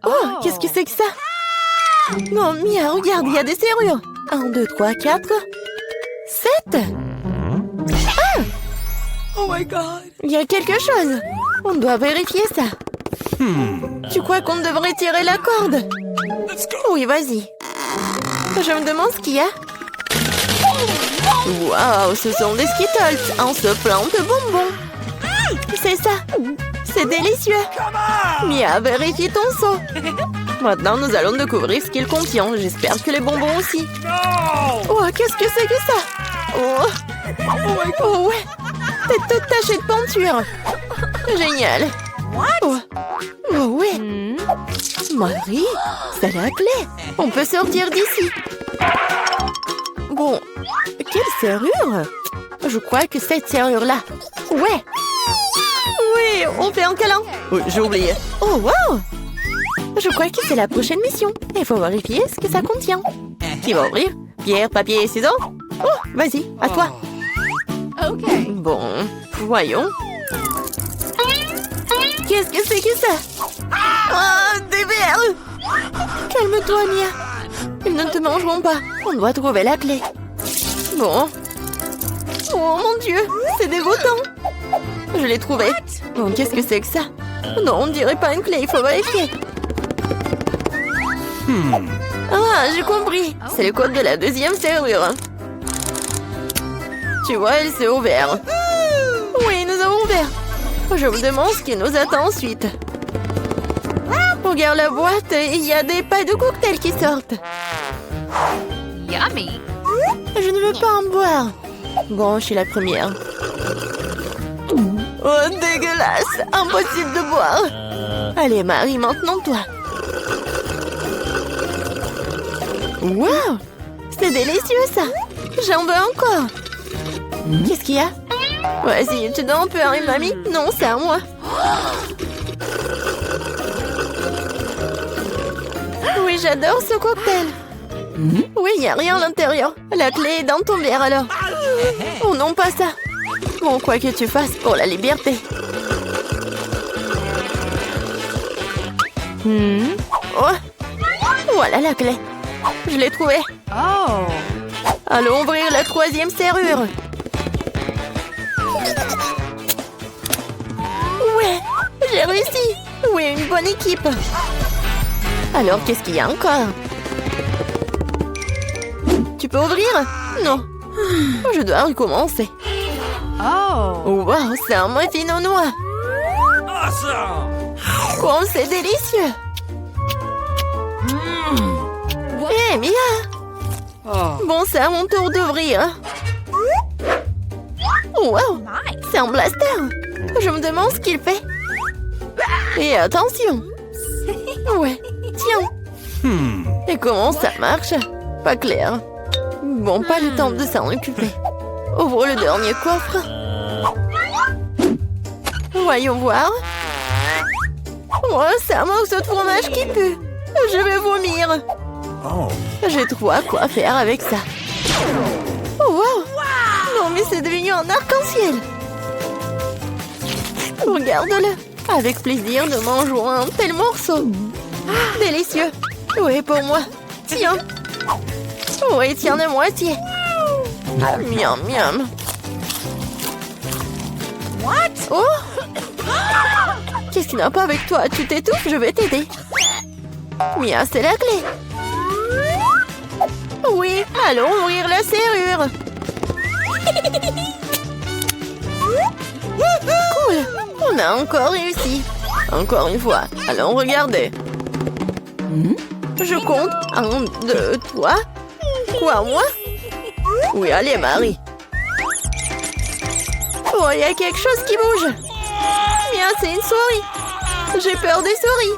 Oh, qu'est-ce que c'est que ça? Non, Mia, regarde, il y a des serrures. 1, 2, 3, 4, 7. Ah! Oh my God. Il y a quelque chose. On doit vérifier ça. Tu crois qu'on devrait tirer la corde? Let's go. Oui, vas-y. Je me demande ce qu'il y a. Waouh, ce sont des Skittles. On se plante de bonbons. C'est ça. C'est délicieux. Mia, vérifie ton seau. Maintenant, nous allons découvrir ce qu'il contient. J'espère que les bonbons aussi. No. Oh, qu'est-ce que c'est que ça? Oh, oh ouais. T'es toute tachée de peinture. Génial. Oh, oh ouais. Marie, c'est la clé. On peut sortir d'ici. Bon, quelle serrure? Je crois que cette serrure-là. Ouais. Oui, on fait un câlin. Oui, j'ai oublié. Oh, wow. Je crois que c'est la prochaine mission. Il faut vérifier ce que ça contient. Qui va ouvrir? Pierre, papier et ciseaux? Oh, vas-y, à toi. Ok. Bon, voyons. Qu'est-ce que c'est que ça? Oh, des verres! Calme-toi, Mia. Ils ne te mangeront pas. On doit trouver la clé. Bon. Oh mon Dieu, c'est dégoûtant. Je l'ai trouvé. Bon, qu'est-ce que c'est que ça? Non, on dirait pas une clé, il faut vérifier. Ah, j'ai compris. C'est le code de la deuxième serrure. Tu vois, elle s'est ouverte. Oui, nous avons ouvert. Je me demande ce qui nous attend ensuite. Regarde la boîte, il y a des pailles de cocktail qui sortent. Yummy. Je ne veux pas en boire. Bon, je suis la première. Oh, dégueulasse! Impossible de boire. Allez, Marie, maintenant toi. Wow! C'est délicieux, ça. J'en veux encore. Qu'est-ce qu'il y a? Vas-y, tu donnes un peu à une mamie? Non, c'est à moi. Oui, j'adore ce cocktail. Oui, il n'y a rien à l'intérieur. La clé est dans ton verre, alors. Oh non, pas ça. Bon, quoi que tu fasses pour la liberté. Oh, voilà la clé. Je l'ai trouvée. Oh. Allons ouvrir la troisième serrure. Ouais, j'ai réussi. Oui, une bonne équipe. Alors, qu'est-ce qu'il y a encore? Tu peux ouvrir? Non. Je dois recommencer. Oh. Wow, c'est un muffin au noix. Awesome. Oh, c'est délicieux. Hé, Mia. Oh. Bon, c'est à mon tour d'ouvrir. Wow, Nice. c'est un blaster. Je me demande ce qu'il fait. Et attention. Ouais, tiens. Et comment ça marche? Pas clair. Bon, pas le temps de s'en occuper. Ouvre le dernier coffre. Voyons voir. Oh, c'est un morceau de fromage qui pue. Je vais vomir. Oh. J'ai trop à quoi faire avec ça. Oh, wow. Non, mais c'est devenu un arc-en-ciel. Regarde-le. Avec plaisir, nous mangeons un tel morceau. Délicieux. Oui, pour moi. Tiens. Oui, tiens de moitié. Miam, miam. What? Oh! Qu'est-ce qui n'a pas avec toi? Tu t'étouffes, je vais t'aider. Mia, c'est la clé. Oui, allons ouvrir la serrure. Cool, on a encore réussi. Encore une fois, allons regarder. Je compte. 1, 2, 3. Quoi, moi? Oui, allez, Marie. Oh, il y a quelque chose qui bouge. Bien, c'est une souris. J'ai peur des souris.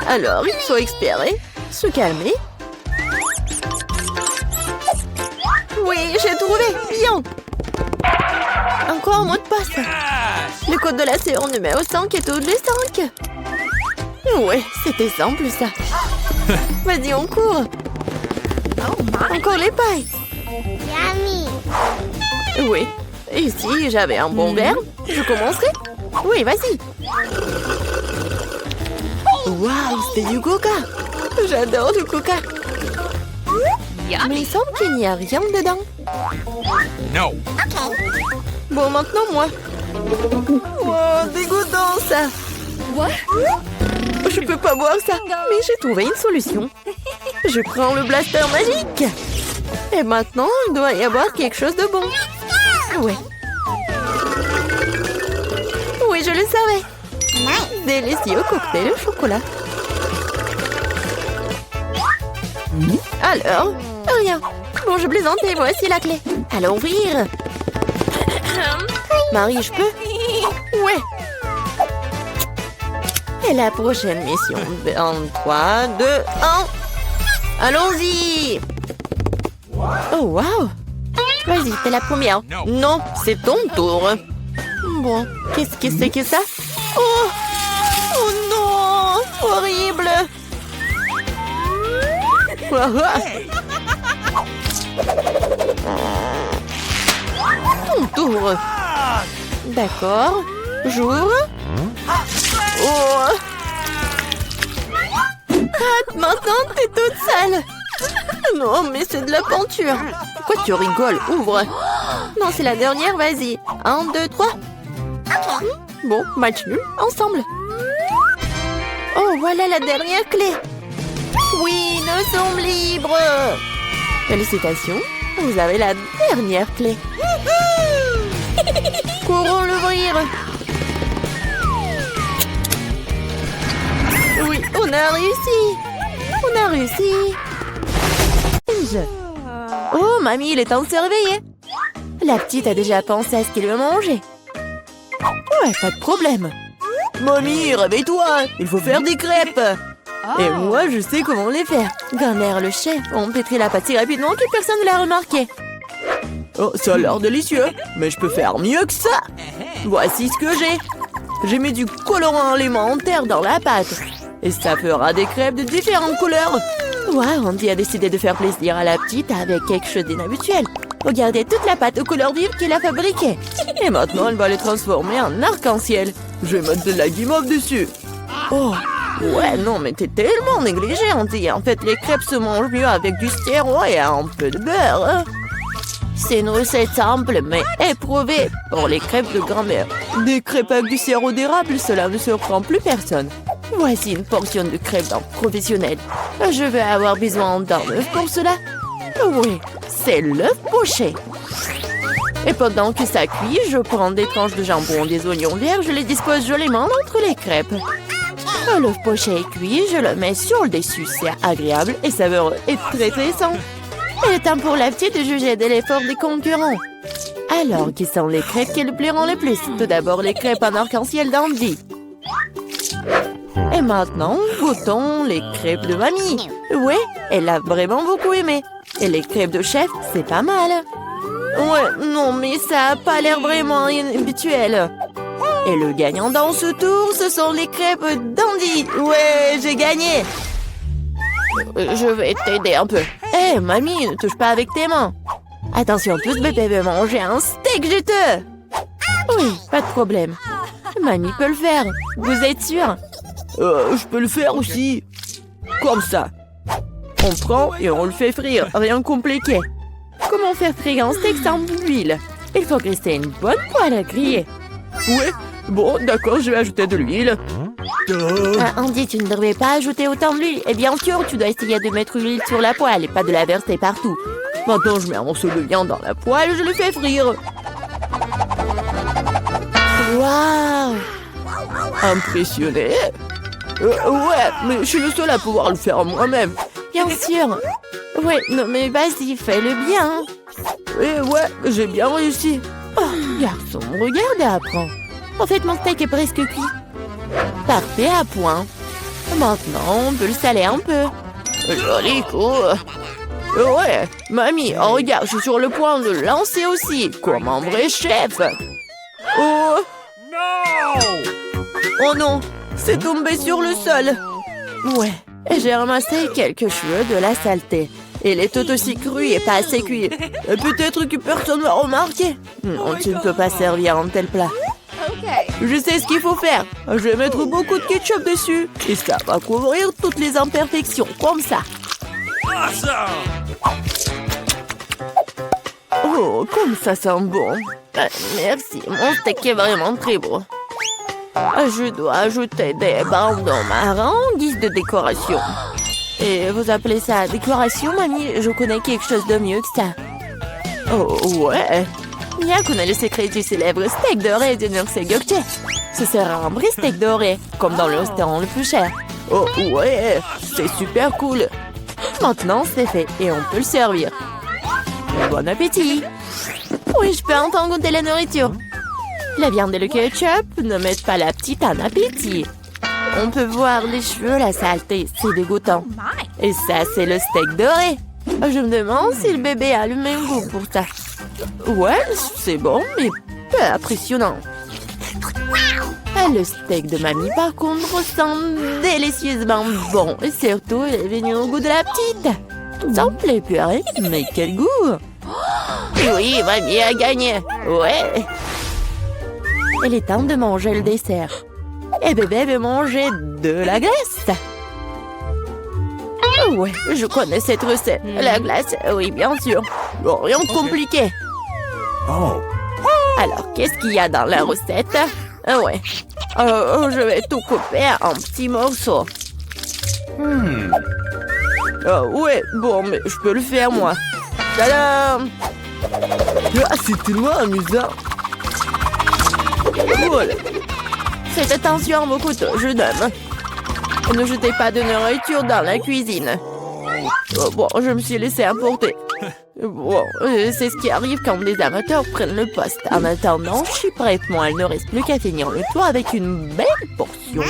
Alors, il faut espérer, se calmer. Oui, j'ai trouvé. Bien. Encore un mot de passe. Le code de la séance numéro 5 est tous les 5. Ouais, c'était simple, ça. Vas-y, on court. Oh my. Encore les pailles. Yummy. Oui. Et si j'avais un bon verre, je commencerai. Oui, vas-y. Waouh, c'est du coca. J'adore le coca. Mais il semble qu'il n'y a rien dedans. No. Bon, maintenant, moi. Oh, dégoûtant, ça. What? Je peux pas boire ça. Mais j'ai trouvé une solution. Je prends le blaster magique. Et maintenant, il doit y avoir quelque chose de bon. Ouais. Oui, je le savais. Délicieux cocktail au chocolat. Alors, rien. Bon, je plaisantais, voici la clé. Allons ouvrir. Marie, je peux? Ouais. Et la prochaine mission. En 3, 2, 1. Allons-y. Oh, wow. Vas-y, t'es la première. Non, c'est ton tour. Bon, qu'est-ce que c'est que ça? Oh! Oh non! Horrible! Ton tour. D'accord. J'ouvre. Oh! Ah, maintenant, t'es toute sale. Non, mais c'est de la peinture. Pourquoi tu rigoles? Ouvre. Non, c'est la dernière, vas-y. 1, 2, 3. Bon, match nul, ensemble. Oh, voilà la dernière clé. Oui, nous sommes libres. Félicitations, vous avez la dernière clé. Courons l'ouvrir. Oui, on a réussi. On a réussi. Oh, mamie, il est temps de se réveiller. La petite a déjà pensé à ce qu'elle veut manger. Ouais, pas de problème. Mamie, réveille-toi. Il faut faire des crêpes. Et moi, je sais comment les faire. Grand-mère, le chef, on pétrit la pâte si rapidement que personne ne l'a remarqué. Oh, ça a l'air délicieux. Mais je peux faire mieux que ça. Voici ce que j'ai. J'ai mis du colorant alimentaire dans la pâte. Et ça fera des crêpes de différentes couleurs. Wow, Andy a décidé de faire plaisir à la petite avec quelque chose d'inhabituel. Regardez toute la pâte aux couleurs vives qu'il a fabriquée. Et maintenant, elle va les transformer en arc-en-ciel. Je vais mettre de la guimauve dessus. Oh, ouais, non, mais t'es tellement négligée, Andy. En fait, les crêpes se mangent mieux avec du sirop et un peu de beurre. Hein. C'est une recette simple, mais éprouvée pour les crêpes de grand-mère. Des crêpes avec du sirop d'érable, cela ne surprend plus personne. Voici une portion de crêpes d'un professionnel. Je vais avoir besoin d'un œuf pour cela. Oui, c'est l'œuf poché. Et pendant que ça cuit, je prends des tranches de jambon, des oignons verts, je les dispose joliment entre les crêpes. L'œuf poché est cuit, je le mets sur le dessus. C'est agréable et savoureux et très sain. Il est temps pour la petite de juger de l'effort des concurrents. Alors, qui sont les crêpes qui lui plairont le plus? Tout d'abord, les crêpes en arc-en-ciel d'Andy. Et maintenant, goûtons les crêpes de mamie. Ouais, elle a vraiment beaucoup aimé. Et les crêpes de chef, c'est pas mal. Ouais, non, mais ça a pas l'air vraiment habituel. Et le gagnant dans ce tour, ce sont les crêpes d'Andy. Ouais, j'ai gagné. Je vais t'aider un peu. Hé, mamie, ne touche pas avec tes mains. Attention, tout ce bébé veut manger un steak juteux. Oui, pas de problème. Mamie peut le faire. Vous êtes sûr? Je peux le faire aussi. Comme ça. On prend et on le fait frire. Rien de compliqué. Comment faire frire un steak sans huile? Il faut glisser une bonne poêle à griller. Ouais, bon, d'accord, je vais ajouter de l'huile. Andy, tu ne devrais pas ajouter autant d'huile. Et bien sûr, tu dois essayer de mettre l'huile sur la poêle et pas de la verser partout. Maintenant, je mets un morceau de viande dans la poêle et je le fais frire. Waouh! Impressionné? Ouais, mais je suis le seul à pouvoir le faire moi-même. Bien sûr. Ouais, non mais vas-y, fais-le bien. Ouais, j'ai bien réussi. Oh, garçon, regarde et apprends. En fait, mon steak est presque cuit. Parfait, à point. Maintenant, on peut le saler un peu. Joli coup. Ouais, mamie, oh, regarde, je suis sur le point de le lancer aussi, comme un vrai chef. Oh! Oh non, c'est tombé sur le sol. Ouais, et j'ai ramassé quelques cheveux de la saleté. Il est tout aussi cru et pas assez cuit. Peut-être que personne ne va remarquer. Non, tu ne peux pas servir un tel plat. Je sais ce qu'il faut faire. Je vais mettre beaucoup de ketchup dessus. Et ça va couvrir toutes les imperfections, comme ça. Oh, comme ça sent bon. Merci, mon steak est vraiment très beau. Je dois ajouter des bandeaux marrons en guise de décoration. Et vous appelez ça décoration, mamie? Je connais quelque chose de mieux que ça. Oh, ouais. Mia connaît le secret du célèbre steak doré de Nurse Gökçe. Ce sera un vrai steak doré, comme dans le restaurant le plus cher. Oh, ouais, c'est super cool. Maintenant, c'est fait et on peut le servir. Bon appétit. Oui, je peux enfin goûter la nourriture. La viande et le ketchup ne mettent pas la petite en appétit. On peut voir les cheveux, la saleté, c'est dégoûtant. Et ça, c'est le steak doré. Je me demande si le bébé a le même goût pour ça. Ouais, c'est bon, mais peu impressionnant. Le steak de mamie, par contre, sent délicieusement bon. Et surtout, il est venu au goût de la petite. Ça me plaît, purée, mais quel goût! Oui, mamie a gagné. Ouais. Il est temps de manger le dessert. Et bébé veut manger de la glace. Ouais, je connais cette recette. La glace, oui, bien sûr. Bon, rien de compliqué. Alors, qu'est-ce qu'il y a dans la recette? Ouais. Je vais tout couper en petits morceaux. Ouais, bon, mais je peux le faire, moi. Tadam! Ah, c'est tellement amusant. Voilà. Faites attention à vos couteaux, jeune homme. Ne jetez pas de nourriture dans la cuisine. Bon, je me suis laissé emporter. Bon, c'est ce qui arrive quand des amateurs prennent le poste. En attendant, je suis prête, moi. Il ne reste plus qu'à finir le tour avec une belle portion.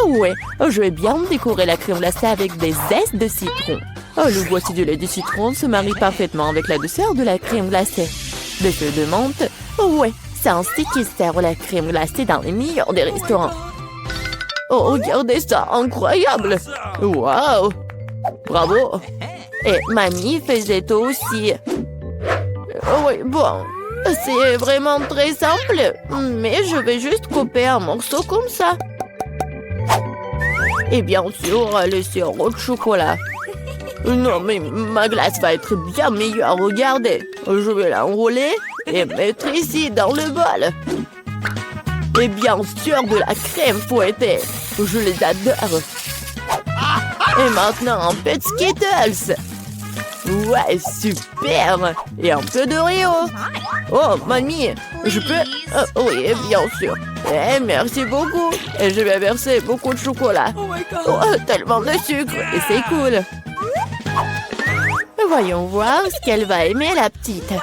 Ouais, je vais bien décorer la crème glacée avec des zestes de citron. Le boîtier du lait de citron se marie parfaitement avec la douceur de la crème glacée. Des feuilles de menthe, ouais, c'est ainsi qu'ils servent la crème glacée dans les meilleurs des restaurants. Oh, regardez ça, incroyable! Waouh! Bravo! Et mamie faisait tout aussi. Oui, bon, c'est vraiment très simple, mais je vais juste couper un morceau comme ça. Et bien sûr, le sirop de chocolat. Non, mais ma glace va être bien meilleure, regardez. Je vais l'enrouler et mettre ici dans le bol. Et bien sûr, de la crème fouettée. Je les adore. Et maintenant, un peu de Skittles. Ouais, super. Et un peu d'Oreo. Oh, mamie, je peux... oui, bien sûr. Merci beaucoup. Et je vais verser beaucoup de chocolat. Oh, tellement de sucre. Et c'est cool. Voyons voir ce qu'elle va aimer, la petite.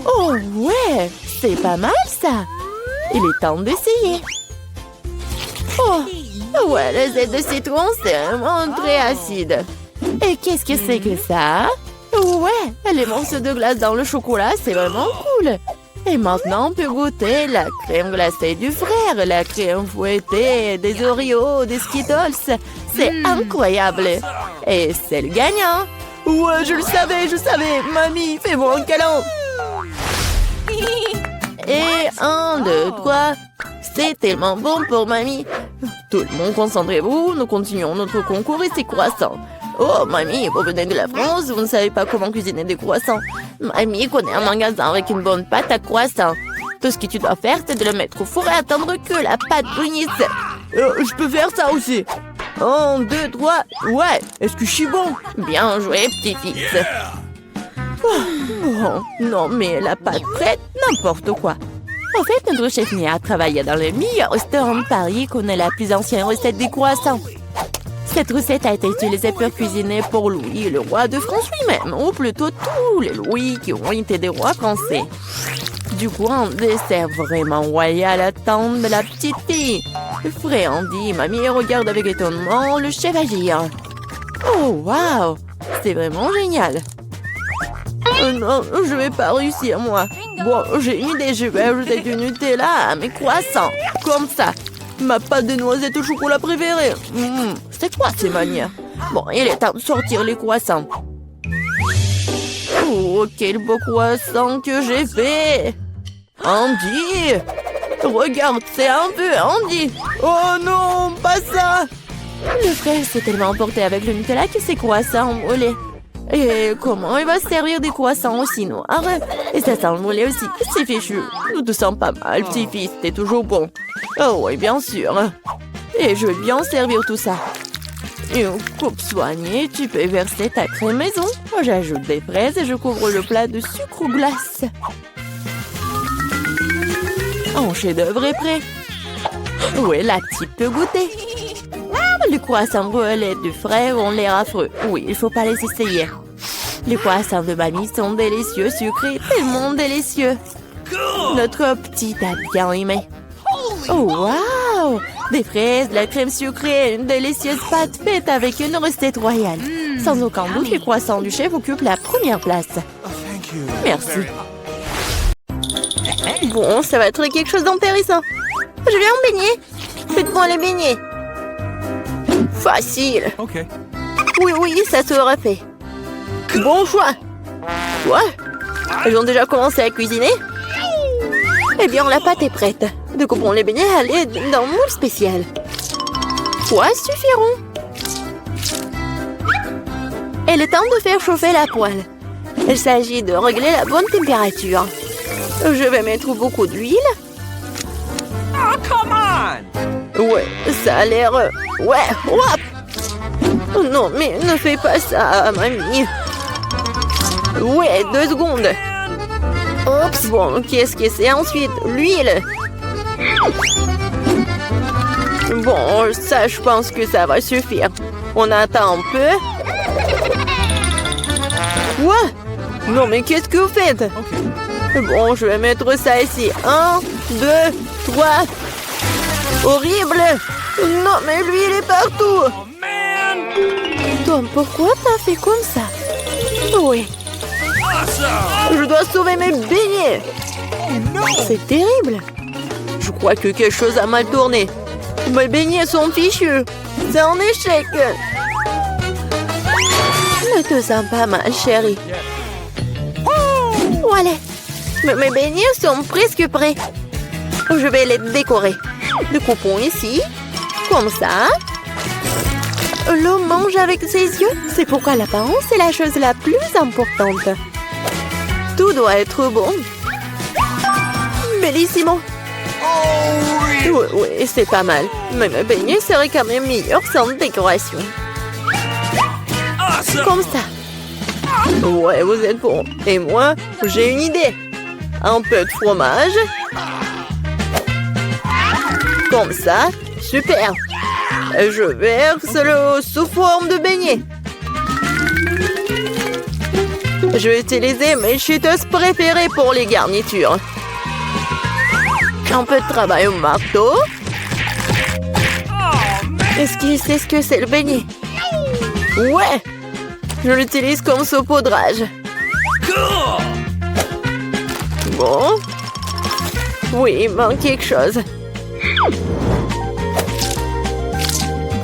Oh, ouais, c'est pas mal, ça. Il est temps d'essayer. Oh, ouais, le zeste de citron, c'est vraiment très acide. Et qu'est-ce que c'est que ça? Ouais, les morceaux de glace dans le chocolat, c'est vraiment cool. Et maintenant, on peut goûter la crème glacée du frère, la crème fouettée, des Oreos, des Skittles. C'est incroyable. Et c'est le gagnant. Ouais, je le savais, je savais. Mamie, fais-moi un câlin. Et 1, 2, 3. C'est tellement bon pour mamie. Tout le monde, concentrez-vous. Nous continuons notre concours et c'est croissant. Oh, mamie, vous venez de la France, vous ne savez pas comment cuisiner des croissants. Mamie connaît un magasin avec une bonne pâte à croissant. Tout ce que tu dois faire, c'est de le mettre au four et attendre que la pâte brunisse. Je peux faire ça aussi. 1, 2, 3. Ouais, est-ce que je suis bon? Bien joué, petit-fils. Bon, non, mais la pâte prête, n'importe quoi. En fait, notre chef Mia travaille dans le meilleur restaurant de Paris et connaît la plus ancienne recette des croissants. Cette recette a été utilisée pour cuisiner pour Louis, le roi de France lui-même, ou plutôt tous les Louis qui ont été des rois français. Du coup, un dessert vraiment royal attend de la petite fille. Fréandie, mamie regarde avec étonnement le chef agir. Oh, waouh! C'est vraiment génial! Non, je vais pas réussir, moi. Bon, j'ai une idée, je vais ajouter du Nutella à mes croissants. Comme ça. Ma pâte de noisettes au chocolat préférée. C'est quoi ces manières? Bon, il est temps de sortir les croissants. Oh, quel beau croissant que j'ai fait! Andy! Regarde, c'est un peu Andy. Oh non, pas ça. Le frère s'est tellement emporté avec le Nutella que ses croissants ont brûlé. Et comment il va se servir des croissants aussi noirs? Et ça sent le brûlé aussi. C'est fichu. Nous te sens pas mal, petit-fils. T'es toujours bon. Oh oui, bien sûr. Et je vais bien servir tout ça. Une coupe soignée, tu peux verser ta crème maison. J'ajoute des fraises et je couvre le plat de sucre ou glace. Mon chef-d'œuvre est prêt. Oui, la petite peut goûter. Les croissants brûlés du frère ont l'air affreux. Oui, il faut pas les essayer. Les croissants de mamie sont délicieux, sucrés, tellement délicieux. Notre petite a bien aimé. Oh, wow! Des fraises, de la crème sucrée, une délicieuse pâte faite avec une recette royale. Sans aucun doute, les croissants du chef occupent la première place. Merci. Bon, ça va être quelque chose d'intéressant. Je vais en baigner. Faites-moi les beignets. Facile. Okay. Oui, ça sera fait. Bon choix. Quoi? Ils ont déjà commencé à cuisiner? Eh bien, la pâte est prête. Découpons les beignets à l'aide d'un moule spécial. Quoi suffiront? Et le temps de faire chauffer la poêle. Il s'agit de régler la bonne température. Je vais mettre beaucoup d'huile. Oh, come on! Ouais, ça a l'air... Ouais, hop! Non, mais ne fais pas ça, mamie. Ouais, 2 secondes. Oups, bon, qu'est-ce que c'est ensuite? L'huile. Bon, ça, je pense que ça va suffire. On attend un peu. Quoi? Non, mais qu'est-ce que vous faites? Okay. Bon, je vais mettre ça ici. 1, 2, 3. Horrible! Non, mais l'huile est partout! Oh, man! Tom, pourquoi t'as fait comme ça? Oui, Awesome! je dois sauver mes beignets! Oh, no! C'est terrible! Je crois que quelque chose a mal tourné. Mes beignets sont fichus. C'est un échec. Ne te sens pas mal, chérie. Voilà. Mes beignets sont presque prêts. Je vais les décorer. Découpons ici. Comme ça. L'homme mange avec ses yeux. C'est pourquoi l'apparence est la chose la plus importante. Tout doit être bon. Bellissimo. Oui, c'est pas mal. Mais mes beignets seraient quand même meilleurs sans décoration. Awesome! Comme ça. Ouais, vous êtes bon. Et moi, j'ai une idée. Un peu de fromage. Comme ça. Super. Je verse-le sous forme de beignet. Je vais utiliser mes cheetos préférées pour les garnitures. Un peu de travail au marteau. Est-ce qu'il sait ce que c'est le beignet? Ouais! Je l'utilise comme saupoudrage. Cool! Bon. Oui, il manque quelque chose.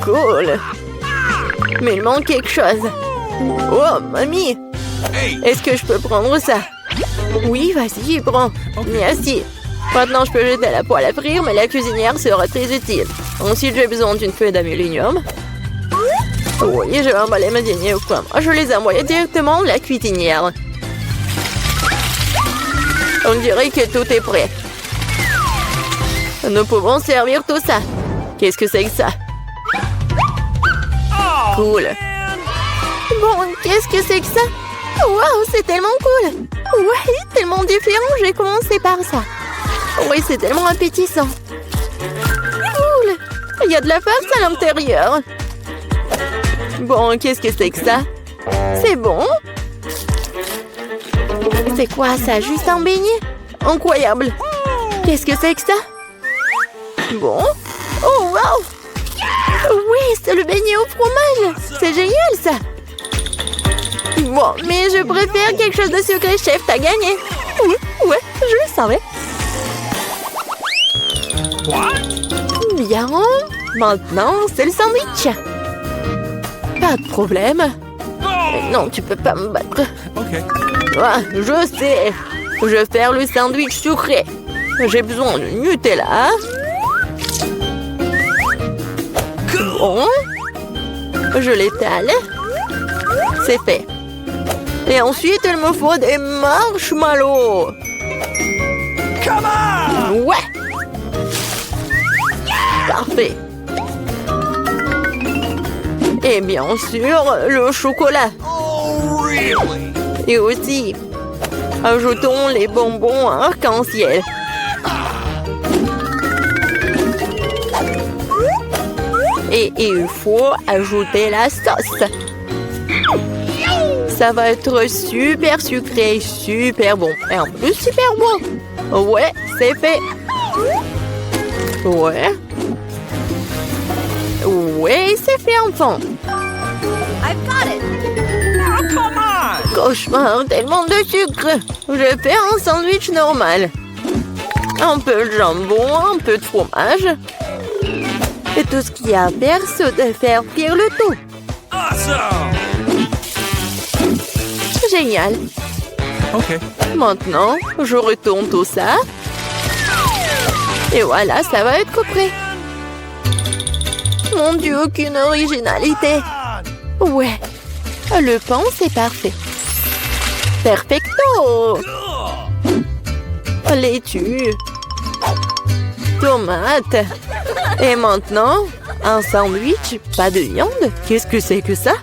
Cool. Mais il manque quelque chose. Oh, mamie! Hey! Est-ce que je peux prendre ça? Oui, vas-y, prends. Merci. Maintenant, je peux jeter la poêle à frire, mais la cuisinière sera très utile. Ensuite, j'ai besoin d'une feuille d'aluminium. Oui, je vais emballer mes beignets au fromage. Je les envoie directement de la cuisinière. On dirait que tout est prêt. Nous pouvons servir tout ça. Qu'est-ce que c'est que ça? Cool. Bon, qu'est-ce que c'est que ça? Waouh, c'est tellement cool. Ouais, tellement différent. Je vais commencer par ça. Oui, c'est tellement appétissant. Cool. Il y a de la farce à l'intérieur. Bon, qu'est-ce que c'est que ça? C'est bon? C'est quoi ça? Juste un beignet? Incroyable. Qu'est-ce que c'est que ça? Bon. Oh, wow. Oui, c'est le beignet au fromage. C'est génial, ça. Bon, mais je préfère quelque chose de sucré, chef. T'as gagné. Oui, ouais, je le savais. Bien. Maintenant, c'est le sandwich. Pas de problème. Mais non, tu peux pas me battre. Okay. Ah, je sais. Je vais faire le sandwich sucré. J'ai besoin de Nutella. Bon. Je l'étale. C'est fait. Et ensuite, il me faut des marshmallows. Come on! Ouais. Parfait. Et bien sûr, le chocolat. Oh, really? Et aussi, ajoutons les bonbons arc-en-ciel. Et il faut ajouter la sauce. Ça va être super sucré, super bon. Et en plus, super bon. Ouais, c'est fait. Ouais. Ouais, c'est fait enfin. I've got it. Oh, come on! Cauchemar, tellement de sucre. Je vais faire un sandwich normal. Un peu de jambon, un peu de fromage. Et tout ce qu'il y a à faire, c'est de faire cuire le tout. Awesome! Génial. Okay. Maintenant, je retourne tout ça. Et voilà, ça va être prêt. Mon Dieu, aucune originalité. Ouais, le pain, c'est parfait. Perfecto. Laitue. Tomate. Et maintenant, un sandwich, pas de viande. Qu'est-ce que c'est que ça?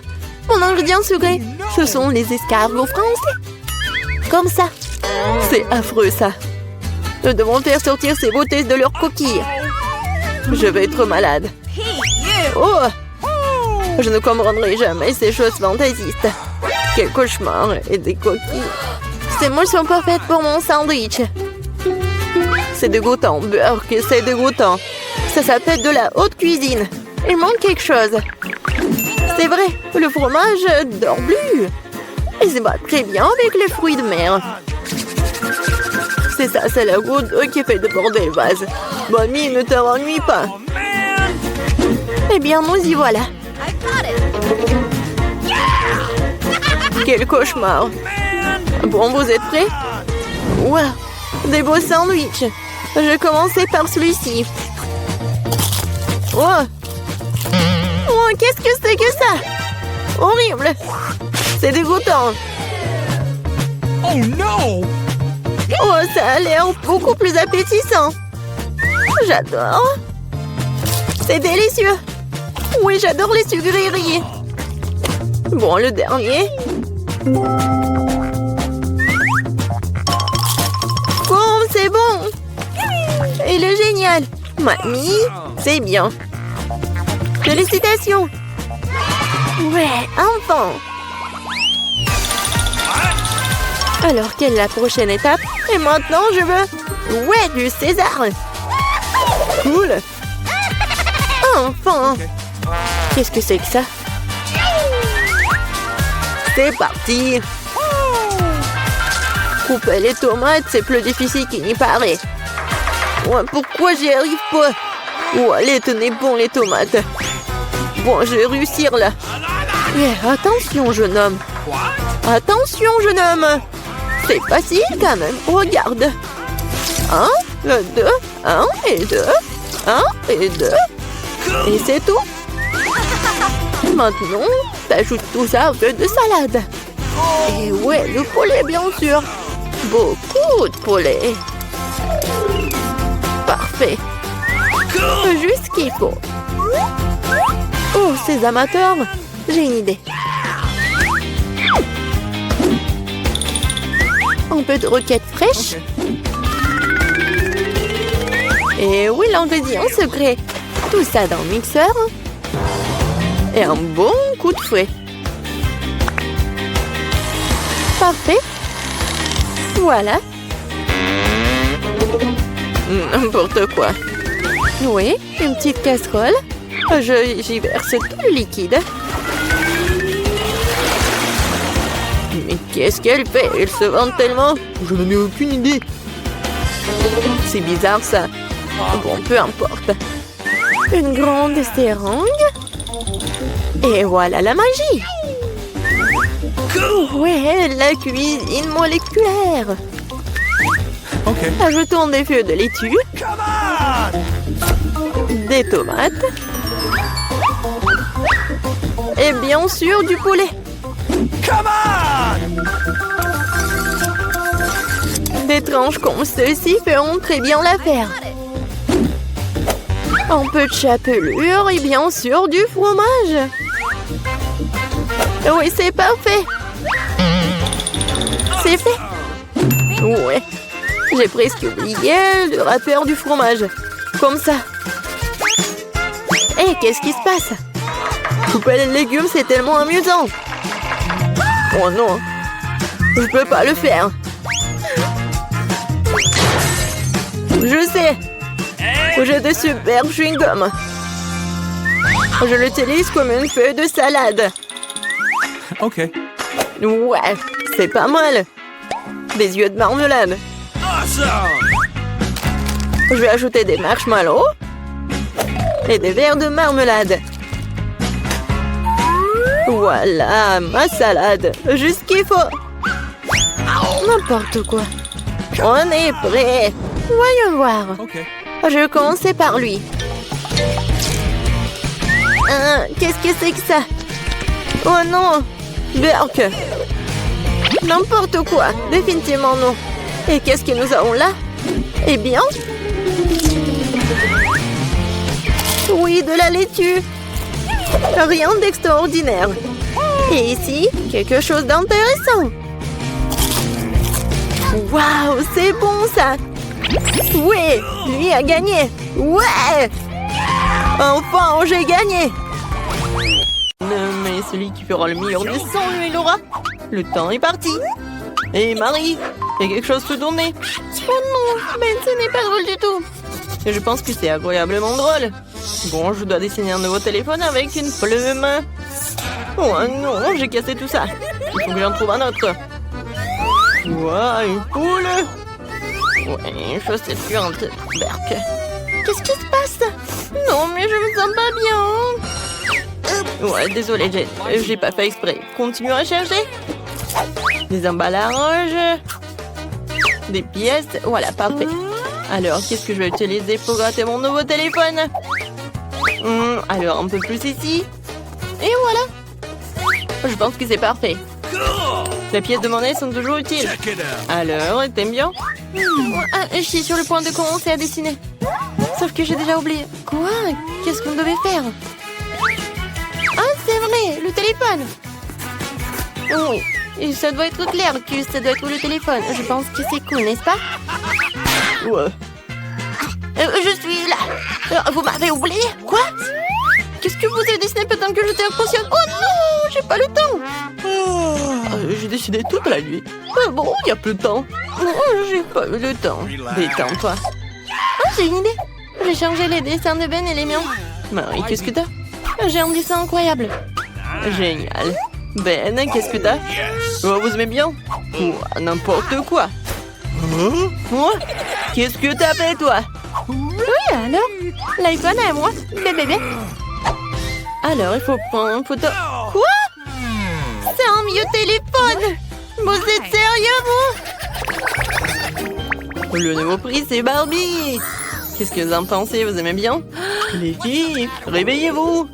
Mon ingrédient secret, ce sont les escargots français. Comme ça. C'est affreux, ça. Nous devons faire sortir ces beautés de leurs coquilles. Je vais être malade. Hey, you. Oh! Je ne comprendrai jamais ces choses fantaisistes. Quel cauchemar et des coquilles. Ces moules sont pas faites pour mon sandwich. C'est dégoûtant, Burke, c'est dégoûtant. Ça s'appelle de la haute cuisine. Il manque quelque chose. C'est vrai, le fromage d'Orblue. Et c'est pas très bien avec les fruits de mer. C'est ça, c'est la goutte qui fait déborder le vase. Bonnie, ne te rennuie pas. Oh, man! Eh bien, nous y voilà. I've got it. Quel cauchemar. Bon, vous êtes prêts? Wow, des beaux sandwichs. Je vais commencer par celui-ci. Oh, oh, qu'est-ce que c'est que ça? Horrible. C'est dégoûtant. Oh, no! Oh, ça a l'air beaucoup plus appétissant. J'adore. C'est délicieux. Oui, j'adore les sucreries. Bon, le dernier. Oh, c'est bon. Il est génial. Mamie, c'est bien. Félicitations. Ouais, enfin. Alors, quelle est la prochaine étape? Et maintenant, je veux... Ouais, du César. Cool. Enfin. Qu'est-ce que c'est que ça? C'est parti. Couper les tomates, c'est plus difficile qu'il n'y paraît. Ouais, pourquoi j'y arrive pas? Oh, allez, tenez bon les tomates. Bon, je vais réussir là. Eh, attention, jeune homme. Attention, jeune homme. C'est facile quand même. Regarde. 1, 2, 1 et 2. 1 et 2. Et c'est tout. Maintenant, t'ajoutes tout ça au peu de salade. Et ouais, le poulet, bien sûr. Beaucoup de poulet. Parfait. Juste ce qu'il faut. Oh, ces amateurs, j'ai une idée. Un peu de roquette fraîche. Et oui, l'ingrédient secret. Tout ça dans le mixeur. Et un bon coup de fouet. Parfait. Voilà. N'importe quoi. Oui, une petite casserole. J'y verse tout le liquide. Mais qu'est-ce qu'elle fait? Elle se vante tellement. Je n'en ai aucune idée. C'est bizarre ça. Bon, peu importe. Une grande seringue. Et voilà la magie. Ouais, la cuisine moléculaire. Okay. Ajoutons des feuilles de laitue, Come on! des tomates et bien sûr du poulet. Come on! Des tranches comme ceci feront très bien l'affaire. Un peu de chapelure et bien sûr du fromage. Oui, c'est parfait. C'est fait. Ouais. J'ai presque oublié le râpeur du fromage. Comme ça. Hé, qu'est-ce qui se passe? Couper les légumes, c'est tellement amusant. Oh non. Je peux pas le faire. Je sais. J'ai de super chewing-gum. Je l'utilise comme une feuille de salade. Okay. Ouais, c'est pas mal. Des yeux de marmelade. Awesome! Je vais ajouter des marshmallows et des verres de marmelade. Voilà, ma salade. Juste ce qu'il faut. N'importe quoi. On est prêt. Voyons voir. Okay. Je vais commencer par lui. Qu'est-ce que c'est que ça? Oh non! Berk! N'importe quoi! Définitivement non! Et qu'est-ce que nous avons là? Eh bien... Oui, de la laitue! Rien d'extraordinaire! Et ici, quelque chose d'intéressant! Waouh, c'est bon ça! Oui, lui a gagné! Ouais! Enfin, j'ai gagné! Mais celui qui fera le meilleur dessin, lui, il aura. Le temps est parti. Et Marie, il y a quelque chose sous ton nez. Oh non, mais ce n'est pas drôle du tout. Et je pense que c'est agréablement drôle. Bon, je dois dessiner un nouveau téléphone avec une plume. Oh non, j'ai cassé tout ça. Il faut que j'en trouve un autre. Ouah, une poule. Ouais, chaussures de Berk. Qu'est-ce qui se passe? Non, mais je me sens pas bien. Ouais, désolé, j'ai pas fait exprès. Continue à chercher. Des emballages. Des pièces. Voilà, parfait. Alors, qu'est-ce que je vais utiliser pour gratter mon nouveau téléphone? Alors, un peu plus ici. Et voilà. Je pense que c'est parfait. Les pièces de monnaie sont toujours utiles. Check it out. Alors, t'aimes bien? Je suis sur le point de commencer à dessiner. Sauf que j'ai déjà oublié. Quoi? Qu'est-ce qu'on devait faire? Ah, c'est vrai, le téléphone. Oui, et ça doit être clair que ça doit être le téléphone. Je pense que c'est cool, n'est-ce pas? Ouais. Je suis là. Vous m'avez oublié? Quoi? Qu'est-ce que vous avez dessiné pendant que j'étais inconsciente? Oh non, j'ai pas le temps. J'ai dessiné toute la nuit. Bon, il y a plus de temps. J'ai pas eu le temps. Détends-toi. Ah, j'ai une idée. J'ai changé les dessins de Ben et les miens. Marie, qu'est-ce que t'as? J'ai un dessin incroyable. Génial. Ben, qu'est-ce que t'as? Oh, vous aimez bien? N'importe quoi. Moi? Qu'est-ce que t'as fait, toi? Oui, alors? L'iPhone est à moi. Bébé. Alors, il faut prendre une photo. Quoi? C'est un vieux téléphone. Vous êtes sérieux, vous? Le nouveau prix, c'est Barbie. Qu'est-ce que vous en pensez? Vous aimez bien? Les filles, réveillez-vous.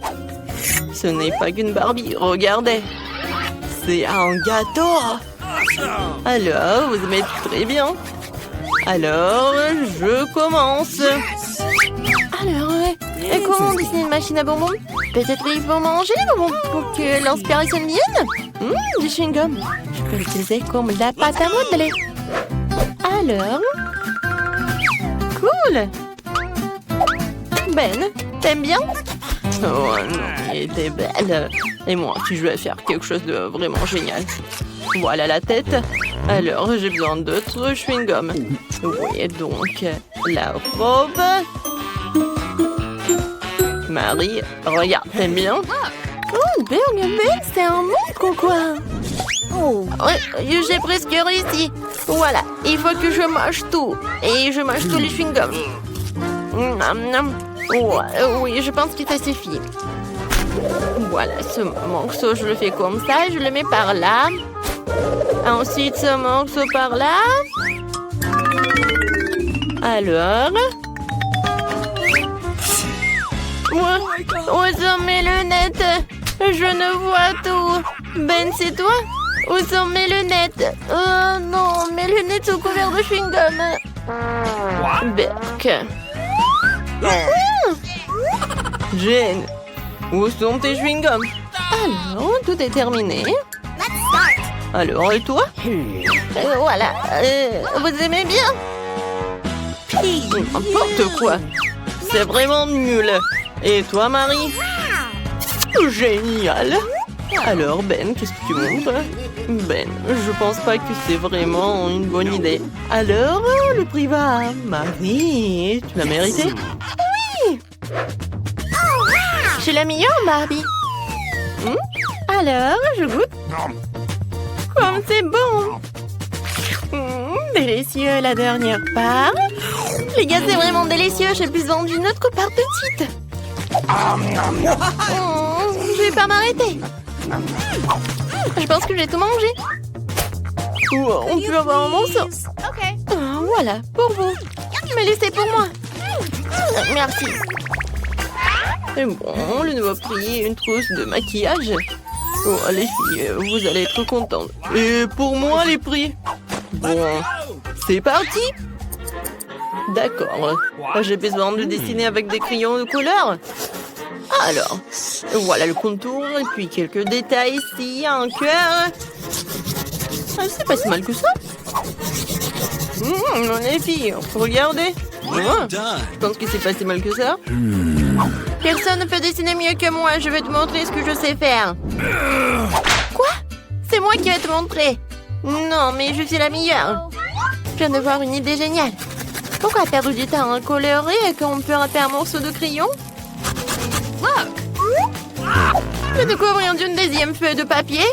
Ce n'est pas qu'une Barbie, regardez. C'est un gâteau. Alors, vous aimez très bien. Alors, je commence. Alors, comment dessiner une machine à bonbons? Peut-être il faut manger les bonbons pour que l'inspiration vienne. Du chewing-gum. Je peux l'utiliser comme la pâte à modeler. Alors... Cool. Ben, t'aimes bien? Oh non, elle était belle. Et moi, si je vais faire quelque chose de vraiment génial. Voilà la tête. Alors, j'ai besoin d'autres chewing-gum. Oui, donc, la robe. Marie, regarde, t'aimes bien? Oh, Ben, c'est un monstre ou quoi? Oh, j'ai presque réussi. Voilà, il faut que je mange tout. Et je mange tous les chewing-gums. Oui, je pense que ça suffit. Voilà, ce morceau, je le fais comme ça. Je le mets par là. Ensuite, ce morceau par là. Alors... Moi, où sont mes lunettes? Je ne vois tout. Ben, c'est toi? Où sont mes lunettes? Oh non, mes lunettes sont couvertes de chewing-gum. Berk. Jane, où sont tes chewing-gums? Alors, tout est terminé. Let's start. Alors, et toi? Voilà. Vous aimez bien? N'importe quoi. C'est vraiment nul. Et toi, Marie? Génial. Alors, Ben, qu'est-ce que tu montres? Ben, je pense pas que c'est vraiment une bonne idée. Alors, le prix va à Marie. Tu l'as mérité? Oui. Je suis la meilleure, Barbie. Alors, je goûte. Comme c'est bon. Délicieux, la dernière part. Les gars, c'est vraiment délicieux. J'ai pu vendre une autre part de suite. Je vais pas m'arrêter. Je pense que j'ai tout mangé. On peut avoir un morceau. Okay. Voilà, pour vous. Mais laissez pour moi. Merci. Et bon, le nouveau prix, une trousse de maquillage. Oh, les filles, vous allez être contentes. Et pour moi, les prix. Bon, c'est parti. D'accord. J'ai besoin de dessiner avec des crayons de couleur. Alors, voilà le contour et puis quelques détails ici, un cœur. C'est pas si mal que ça. Les filles, regardez. Je pense que c'est pas si mal que ça. Personne ne peut dessiner mieux que moi. Je vais te montrer ce que je sais faire. Quoi? C'est moi qui vais te montrer. Non, mais je suis la meilleure. Je viens de voir une idée géniale. Pourquoi perdre du temps à colorer quand on peut rater un morceau de crayon? Je découvre une deuxième feuille de papier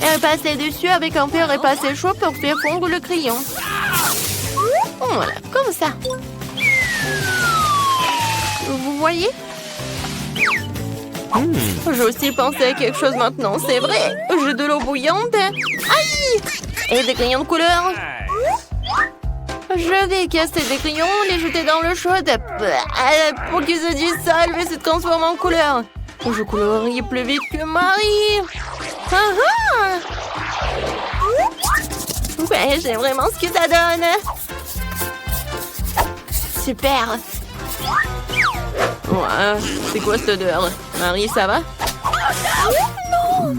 et passer dessus avec un fer et passer chaud pour faire fondre le crayon. Voilà, comme ça. Vous voyez? J'ai aussi pensé à quelque chose maintenant, c'est vrai. J'ai de l'eau bouillante. Aïe! Et des crayons de couleur. Je vais casser des crayons, les jeter dans l'eau chaude pour qu'ils se dissolvent et se transforment en couleur. Je colorie plus vite que Marie. Ouais, j'aime vraiment ce que ça donne. Super. Ouais, c'est quoi cette odeur? Marie, ça va? Non!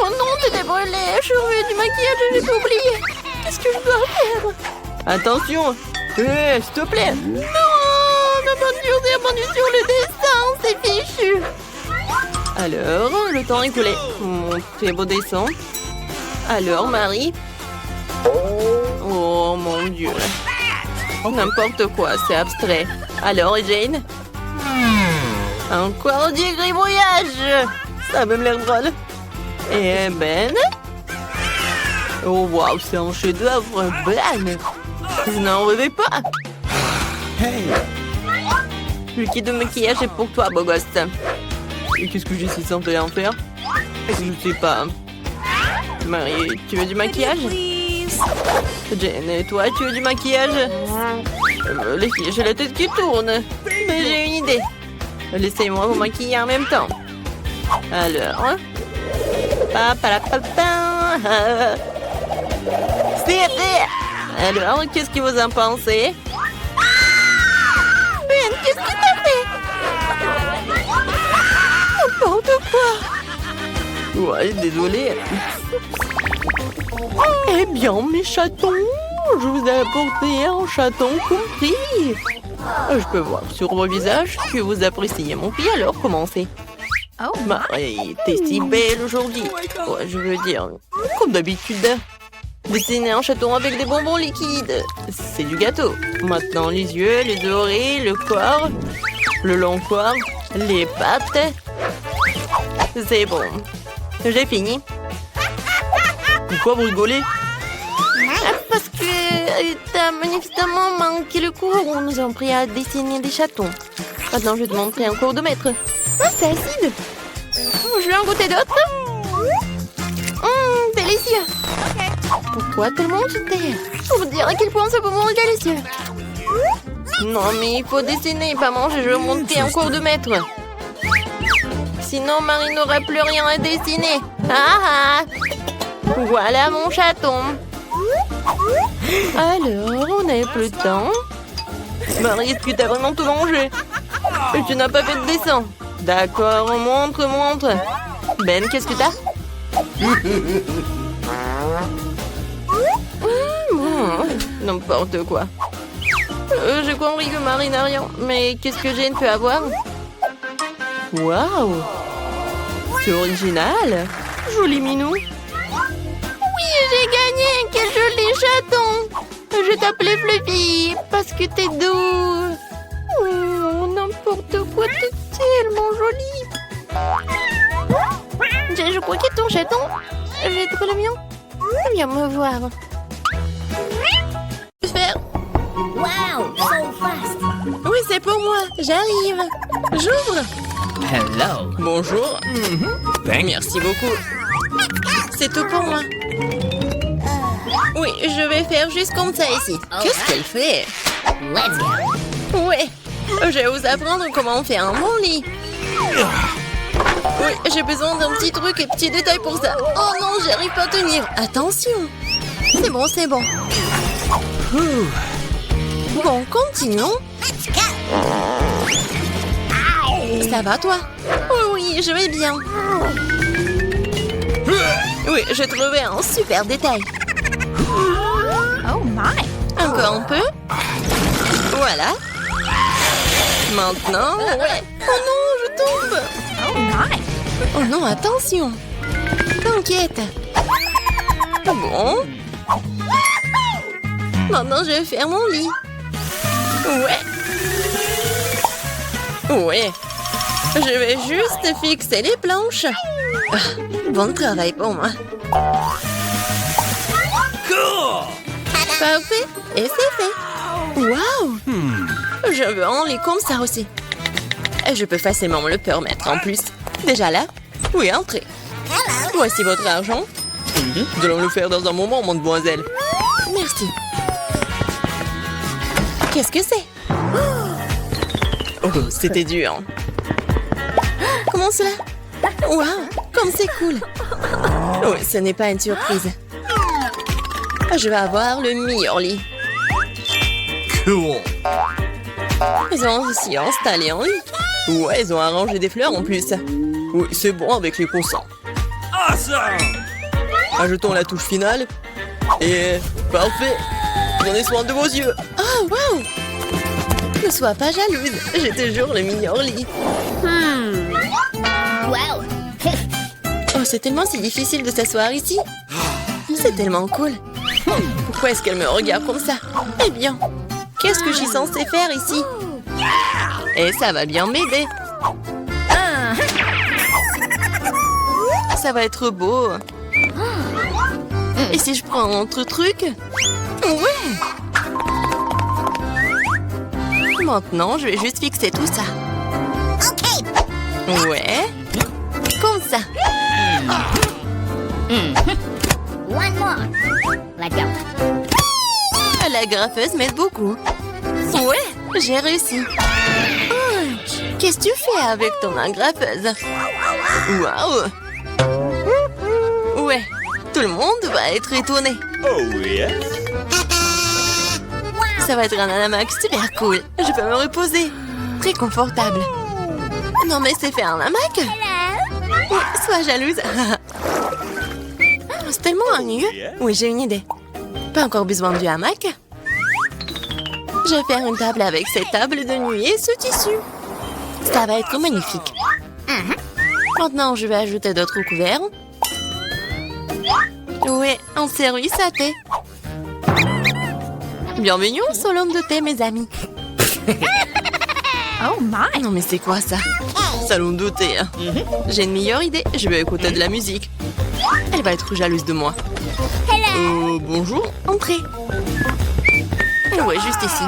Oh non, t'es brûlée. Je suis revenue du maquillage et j'ai tout oublié. Qu'est-ce que je dois faire? Attention! S'il te plaît! Non! Ma peinture s'est répandue sur le dessin! C'est fichu! Alors, le temps est écoulé. Mon très beau dessin. Alors, Marie? Oh mon Dieu! N'importe quoi, c'est abstrait. Alors, Jane? Encore du gribouillage! Ça a même l'air drôle. Et Ben? Oh waouh, c'est un chef-d'œuvre, Ben! Je n'en rêvais pas. Hey! Le kit de maquillage est pour toi, beau gosse. Et qu'est-ce que j'ai si simple à en faire? Je sais pas. Marie, tu veux du maquillage? Jane, et toi, tu veux du maquillage? Les filles, j'ai la tête qui tourne. Mais j'ai une idée. Laissez-moi vous maquiller en même temps. Alors... C'est fait! Alors, qu'est-ce que vous en pensez? Ben, qu'est-ce que t'as fait? N'importe quoi! Ouais, désolé. Eh bien, mes chatons, je vous ai apporté un chaton compris. Je peux voir sur vos visages que vous appréciez mon pied, alors commencez. Oh. Marie, t'es si belle aujourd'hui. Ouais, je veux dire, comme d'habitude. Dessiner un chaton avec des bonbons liquides, c'est du gâteau. Maintenant, les yeux, les oreilles, le corps, le long corps, les pattes. C'est bon. J'ai fini. Pourquoi vous rigolez? Parce que t'as manifestement manqué le cours où nous avons pris à dessiner des chatons. Maintenant, je vais te montrer un cours de maître. Ah, c'est acide. Je vais en goûter d'autres. Délicieux. Pourquoi tellement de thé? Pour vous dire à quel point ce bonbon est délicieux. Non, mais il faut dessiner, pas manger. Je veux monter en cours de maître. Sinon, Marie n'aura plus rien à dessiner. Ah ah! Voilà mon chaton. Alors, on n'a plus de temps. Marie, est-ce que t'as vraiment tout mangé? Et tu n'as pas fait de dessin. D'accord, montre. Ben, qu'est-ce que t'as? N'importe quoi. J'ai compris que Marie n'a rien. Mais qu'est-ce que Jane peut avoir? Waouh! C'est original! Joli minou! Oui, j'ai gagné! Quel joli chaton! Je t'appelais Fluffy parce que t'es doux! Oh, n'importe quoi, t'es tellement jolie! Je crois que ton chaton, j'ai trouvé le mien. Viens me voir. Faire. Wow, so fast. Oui, c'est pour moi. J'arrive. J'ouvre. Hello. Bonjour. Merci beaucoup. C'est tout pour moi. Oui, je vais faire juste comme ça ici. Qu'est-ce qu'elle fait? Let's go. Oui, j'ai osé apprendre comment faire un bon lit. Oui, j'ai besoin d'un petit truc et petit détail pour ça. Oh non, j'arrive pas à tenir. Attention. C'est bon, c'est bon. Bon, continuons. Ça va, toi? Oh oui, je vais bien. Oui, j'ai trouvé un super détail. Oh my. Encore un peu. Voilà. Maintenant, ouais. Oh non, je tombe. Oh my. Oh non, attention. T'inquiète. Bon. Maintenant, je vais faire mon lit. Ouais. Je vais juste fixer les planches. Ah, bon travail pour moi. Cool. Parfait. Et c'est fait. Waouh. Je veux un lit comme ça aussi. Et je peux facilement me le permettre en plus. Déjà là? Oui, entrez. Voici votre argent. Nous allons le faire dans un moment, mademoiselle. Merci. Qu'est-ce que c'est? Oh, c'était dur. Comment cela? Waouh, comme c'est cool. Oui, ce n'est pas une surprise. Je vais avoir le meilleur lit. Cool. Ils ont aussi installé un lit. Ouais, ils ont arrangé des fleurs en plus. Oui, c'est bon avec les consents. Awesome. Ajoutons la touche finale. Et parfait. Prenez soin de vos yeux. Oh, waouh. Ne sois pas jalouse. J'ai toujours le meilleur lit. Wow. Oh, c'est tellement si difficile de s'asseoir ici. C'est tellement cool. Pourquoi est-ce qu'elle me regarde comme ça? Eh bien, qu'est-ce que je suis censée faire ici? Et ça va bien m'aider. Ça va être beau. Et si je prends un autre truc? Ouais. Maintenant, je vais juste fixer tout ça. Okay. Ouais. Comme ça. One more. Let's go. La graffeuse m'aide beaucoup. Ouais, j'ai réussi. Oh, qu'est-ce que tu fais avec ton agrafeuse? Waouh. Ouais, tout le monde va être étonné. Oh yes. Ça va être un hamac super cool. Je peux me reposer. Très confortable. Non mais c'est faire un hamac? Oui, sois jalouse. C'est tellement ennuyeux. Oui, j'ai une idée. Pas encore besoin du hamac. Je vais faire une table avec cette table de nuit et ce tissu. Ça va être magnifique. Maintenant, je vais ajouter d'autres couverts. Oui, un service à thé. Bienvenue au salon de thé, mes amis. Oh my. Non mais c'est quoi ça? Salon de thé. Hein. J'ai une meilleure idée. Je vais écouter de la musique. Elle va être jalouse de moi. Bonjour, entrez. Ouais, juste ici.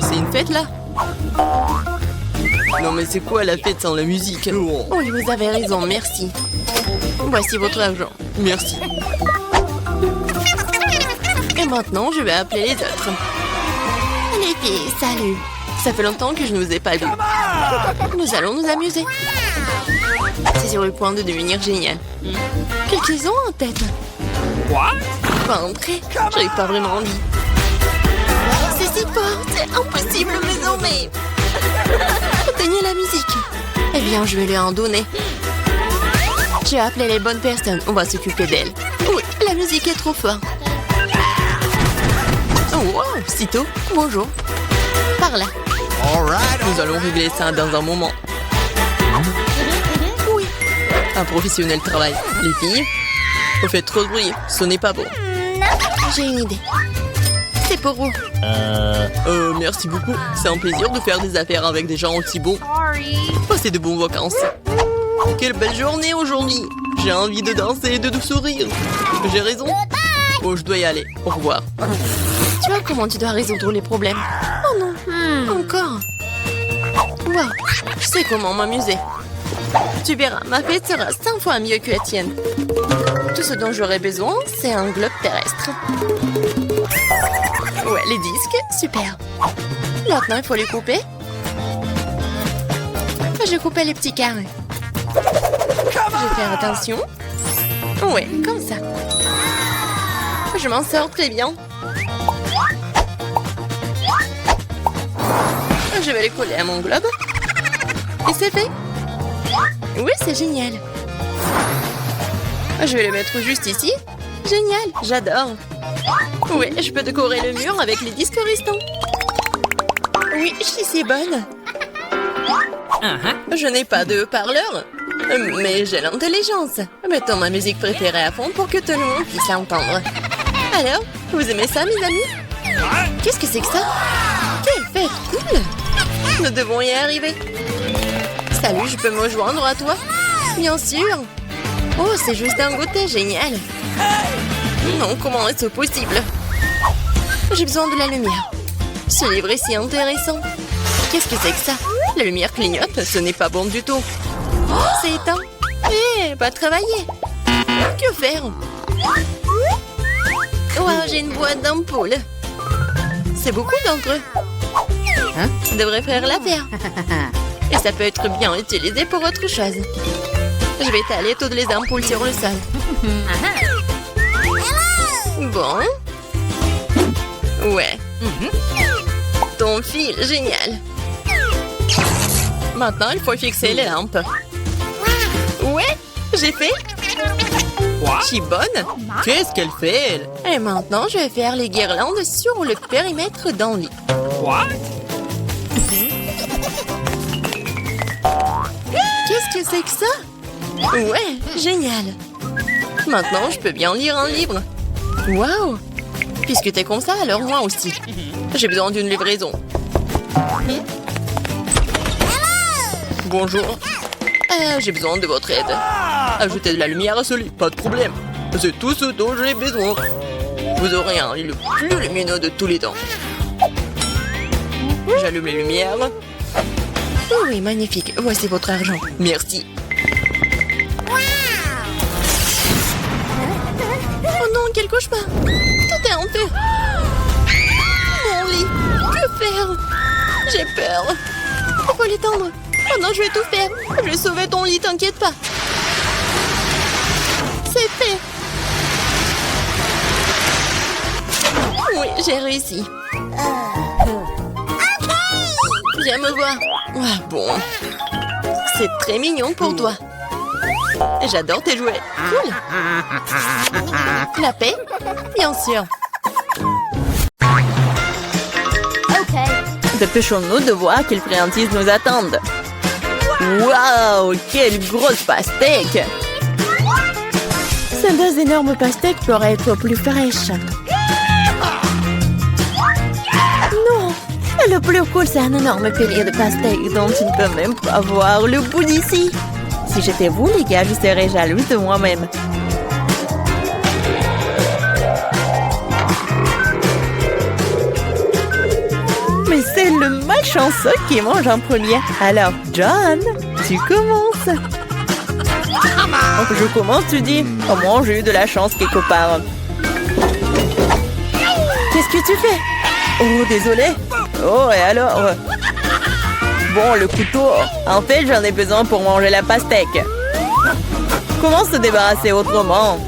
C'est une fête là? Non mais c'est quoi la fête sans la musique? Oui, vous avez raison, merci. Voici votre argent. Merci. Et maintenant, je vais appeler les autres. Les filles, salut. Ça fait longtemps que je ne vous ai pas vu. Nous allons nous amuser. C'est sur le point de devenir génial. Qu'est-ce qu'ils ont en tête? What? Pas entrer. J'avais pas vraiment envie. C'est si fort, c'est impossible désormais. Éteignez la musique. Eh bien, je vais lui en donner. J'ai appelé les bonnes personnes. On va s'occuper d'elle. Oui, la musique est trop forte. Oh, wow, sitôt. Bonjour. Par là. Nous allons régler ça dans un moment. Oui. Un professionnel travaille. Les filles, vous faites trop de bruit. Ce n'est pas bon. J'ai une idée. C'est pour vous. Merci beaucoup. C'est un plaisir de faire des affaires avec des gens aussi bons. Passez de bonnes vacances. Quelle belle journée aujourd'hui. J'ai envie de danser et de sourire. J'ai raison. Bon, je dois y aller. Au revoir. Tu vois comment tu dois résoudre les problèmes? Oh non. Encore. Wow. Je sais comment m'amuser. Tu verras, ma fête sera 5 fois mieux que la tienne. Tout ce dont j'aurai besoin, c'est un globe terrestre. Ouais, les disques, super. Maintenant, il faut les couper. Je coupais les petits carrés. Je vais faire attention. Ouais, comme ça. Je m'en sors très bien. Je vais les coller à mon globe. Et c'est fait. Oui, c'est génial. Je vais les mettre juste ici. Génial, j'adore. Oui, je peux décorer le mur avec les disques restants. Oui, je suis si bonne. Je n'ai pas de haut-parleur, mais j'ai l'intelligence. Mettons ma musique préférée à fond pour que tout le monde puisse l'entendre. Alors, vous aimez ça, mes amis? Qu'est-ce que c'est que ça? Quelle fête cool! Nous devons y arriver. Salut, je peux me joindre à toi? Bien sûr. Oh, c'est juste un goûter, génial. Non, comment est-ce possible? J'ai besoin de la lumière. Ce livre est si intéressant. Qu'est-ce que c'est que ça? La lumière clignote, ce n'est pas bon du tout. Oh, c'est éteint. Hé, pas travailler. Que faire? Wow, j'ai une boîte d'ampoules. C'est beaucoup d'entre eux. Ça devrait faire l'affaire. Et ça peut être bien utilisé pour autre chose. Je vais étaler toutes les ampoules sur le sol. Bon. Ouais. Ton fil, génial. Maintenant, il faut fixer les lampes. Ouais, j'ai fait. Je suis bonne. Qu'est-ce qu'elle fait, elle? Et maintenant, je vais faire les guirlandes sur le périmètre d'un lit. What? Qu'est-ce que c'est que ça? Ouais, génial. Maintenant, je peux bien lire un livre. Waouh! Puisque t'es comme ça, alors moi aussi. J'ai besoin d'une livraison. Bonjour. J'ai besoin de votre aide. Ajoutez de la lumière à ce lit, pas de problème. C'est tout ce dont j'ai besoin. Vous aurez un lit le plus lumineux de tous les temps. J'allume les lumières. Oui, magnifique. Voici votre argent. Merci. Oh non, quel cauchemar. Tout est en feu. Mon lit. Que faire? J'ai peur. Il faut l'étendre. Oh non, je vais tout faire. Je vais sauver ton lit, t'inquiète pas. C'est fait. Oui, j'ai réussi. Viens me voir. Ah, bon. C'est très mignon pour toi. J'adore tes jouets. Cool. La paix? Bien sûr. Dépêchons-nous de voir quelles friandises nous attendent. Waouh, quelle grosse pastèque! Ces deux énormes pastèques pourraient être plus fraîches. Non! Le plus cool, c'est un énorme pilier de pastèques dont tu ne peux même pas voir le bout d'ici. Si j'étais vous, les gars, je serais jalouse de moi-même. Mais c'est le malchanceux qui mange en premier. Alors, John, tu commences. Je commence, tu dis? Au moins, j'ai eu de la chance quelque part. Qu'est-ce que tu fais? Oh, désolé. Oh, et alors? Bon, le couteau. En fait, j'en ai besoin pour manger la pastèque. Comment se débarrasser autrement?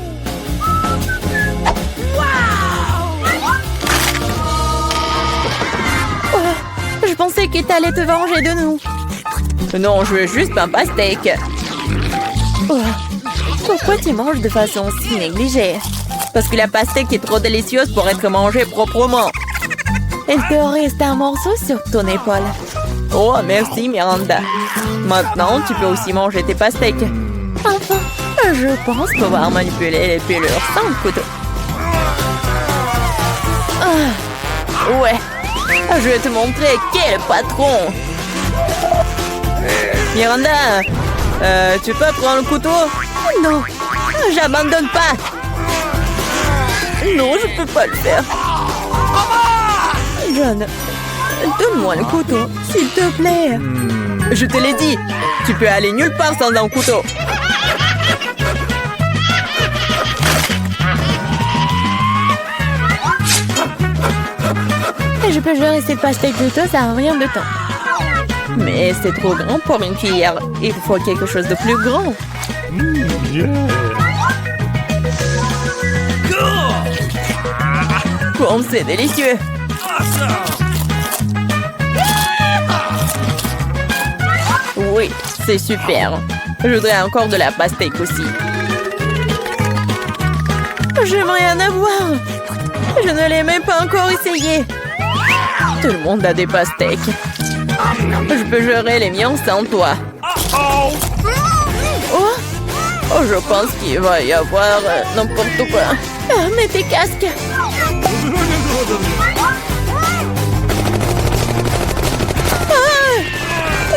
Oh, je pensais que t'allais te venger de nous. Non, je veux juste un pastèque. Oh, pourquoi tu manges de façon si négligée? Parce que la pastèque est trop délicieuse pour être mangée proprement. Il te reste un morceau sur ton épaule. Oh, merci Miranda. Maintenant, tu peux aussi manger tes pastèques. Enfin, je pense pouvoir manipuler les pelures sans le couteau. Ah, ouais, je vais te montrer qui est le patron. Miranda, tu peux prendre le couteau? Non, j'abandonne pas. Non, je peux pas le faire. John, donne-moi le couteau, s'il te plaît. Je te l'ai dit, tu peux aller nulle part sans un couteau. Et je peux gérer cette pastèque douteuse à rien de temps. Mais c'est trop grand pour une cuillère. Il faut quelque chose de plus grand. Comme c'est délicieux. Oui, c'est super. Je voudrais encore de la pastèque aussi. J'aimerais en avoir. Je ne l'ai même pas encore essayé. Tout le monde a des pastèques. Je peux gérer les miens sans toi. Oh, oh, je pense qu'il va y avoir n'importe quoi. Ah, mets tes casques. Ah,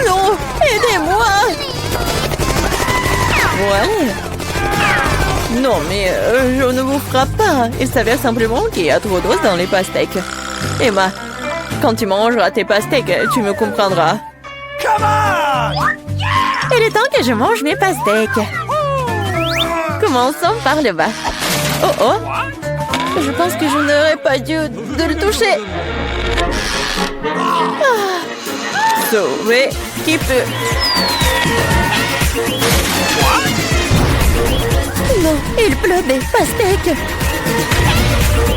non, aidez-moi. Ouais. Non, mais je ne vous frappe pas. Il s'avère simplement qu'il y a trop d'os dans les pastèques. Emma, quand tu mangeras tes pastèques, tu me comprendras. Come on! Il est temps que je mange mes pastèques. Commençons par le bas. Oh oh! Je pense que je n'aurais pas dû de le toucher. Ah. Sauver qui peut. Non, il pleut des pastèques.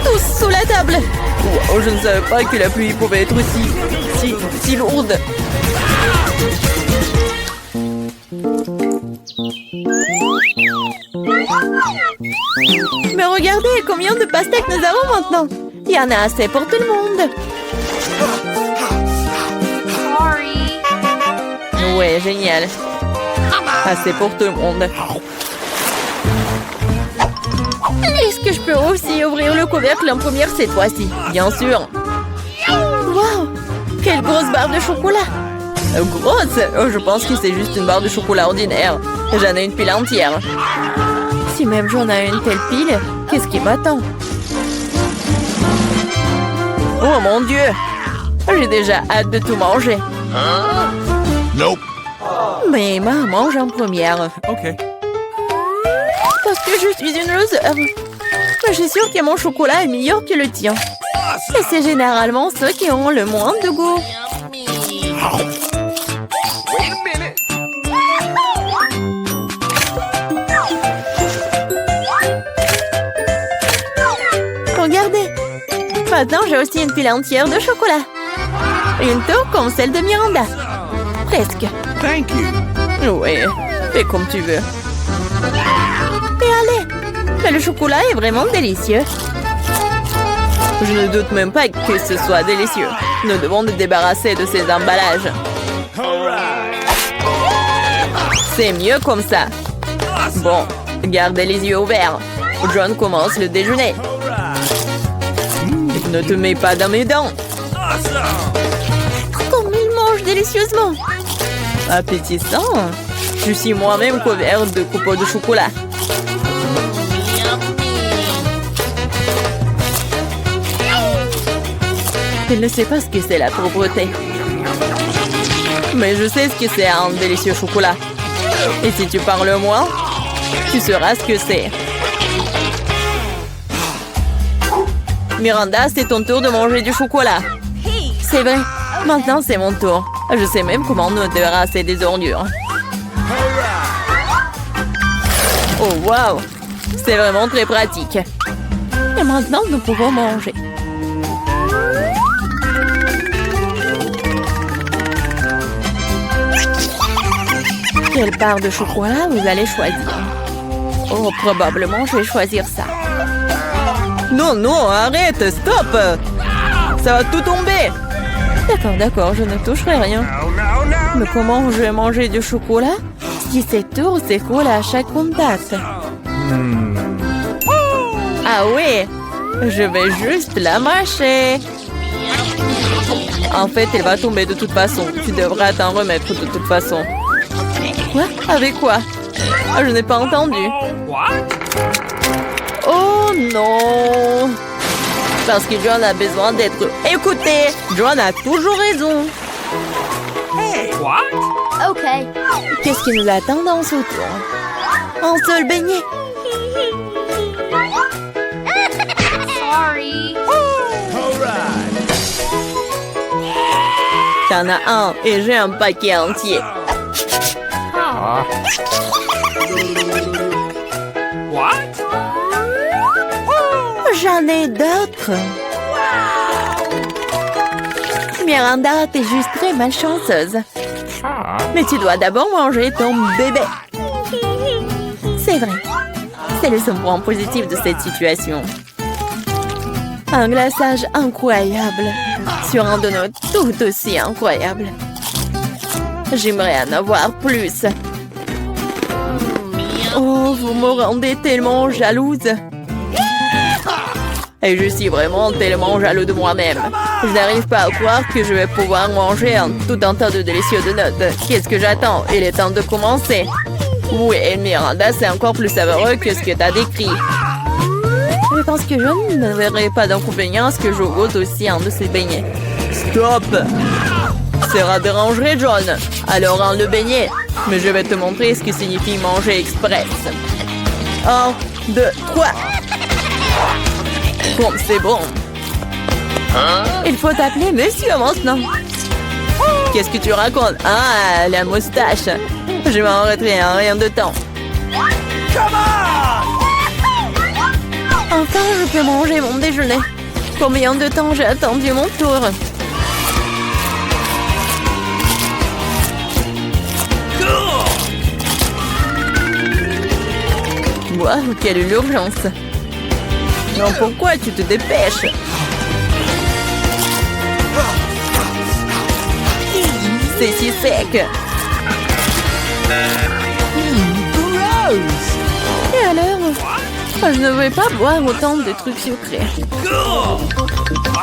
Tous sous la table. Oh, je ne savais pas que la pluie pouvait être si lourde. Mais regardez combien de pastèques nous avons maintenant. Il y en a assez pour tout le monde. Ouais, génial. Assez pour tout le monde. Est-ce que je peux aussi ouvrir le couvercle en première cette fois-ci? Bien sûr. Wow! Quelle grosse barre de chocolat! Grosse? Oh, je pense que c'est juste une barre de chocolat ordinaire. J'en ai une pile entière. Si même j'en ai une telle pile, qu'est-ce qui m'attend? Oh mon Dieu! J'ai déjà hâte de tout manger. Nope. Mais Emma mange en première. Okay. Parce que je suis une loser. Je suis sûre que mon chocolat est meilleur que le tien. Et c'est généralement ceux qui ont le moins de goût. Regardez. Maintenant, j'ai aussi une pile entière de chocolat. Une tour comme celle de Miranda. Presque. Thank you. Oui, fais comme tu veux. Et allez, mais le chocolat est vraiment délicieux. Je ne doute même pas que ce soit délicieux. Nous devons nous débarrasser de ces emballages. C'est mieux comme ça. Bon, gardez les yeux ouverts. John commence le déjeuner. Ne te mets pas dans mes dents. Comme il mange délicieusement. Appétissant. Je suis moi-même couvert de copeaux de chocolat. Il ne sait pas ce que c'est la pauvreté. Mais je sais ce que c'est un délicieux chocolat. Et si tu parles moins, tu sauras ce que c'est. Miranda, c'est ton tour de manger du chocolat. C'est vrai. Maintenant, c'est mon tour. Je sais même comment nous débarrasser des ordures. Oh, waouh! C'est vraiment très pratique. Et maintenant, nous pouvons manger. Quelle part de chocolat vous allez choisir? Oh, probablement, je vais choisir ça. Non, non, arrête, stop! Ça va tout tomber! D'accord, d'accord, je ne toucherai rien. Mais comment je vais manger du chocolat si cette tour s'écoule à chaque contact? Ah oui, je vais juste la mâcher. En fait, elle va tomber de toute façon. Tu devras t'en remettre de toute façon. Quoi? Avec quoi? Ah, je n'ai pas entendu. Oh non! Parce que John a besoin d'être écouté. John a toujours raison. Okay. Qu'est-ce qui nous attend dans ce tour? Un seul beignet. Sorry. All right. T'en as un et j'ai un paquet entier. J'en ai d'autres. Miranda, t'es juste très malchanceuse. Mais tu dois d'abord manger ton bébé. C'est vrai. C'est le seul point positif de cette situation. Un glaçage incroyable sur un donut tout aussi incroyable. J'aimerais en avoir plus. Oh, vous me rendez tellement jalouse. Et je suis vraiment tellement jaloux de moi-même. Je n'arrive pas à croire que je vais pouvoir manger tout un tas de délicieux donuts. Qu'est-ce que j'attends? Il est temps de commencer. Oui, Miranda, c'est encore plus savoureux que ce que tu as décrit. Je pense que je ne verrai pas d'inconvénient à ce que je goûte aussi un de ces beignets. Stop! Ça dérangerait, John. Alors, un le beignet. Mais je vais te montrer ce que signifie manger express. 1, 2, 3. Bon, c'est bon. Il faut t'appeler monsieur maintenant. Qu'est-ce que tu racontes? Ah, la moustache. Je m'en retiens en rien de temps. Enfin, je peux manger mon déjeuner. Combien de temps j'ai attendu mon tour? Waouh, quelle urgence! Non, pourquoi tu te dépêches? C'est si sec! Et alors? Je ne veux pas boire autant de trucs sucrés.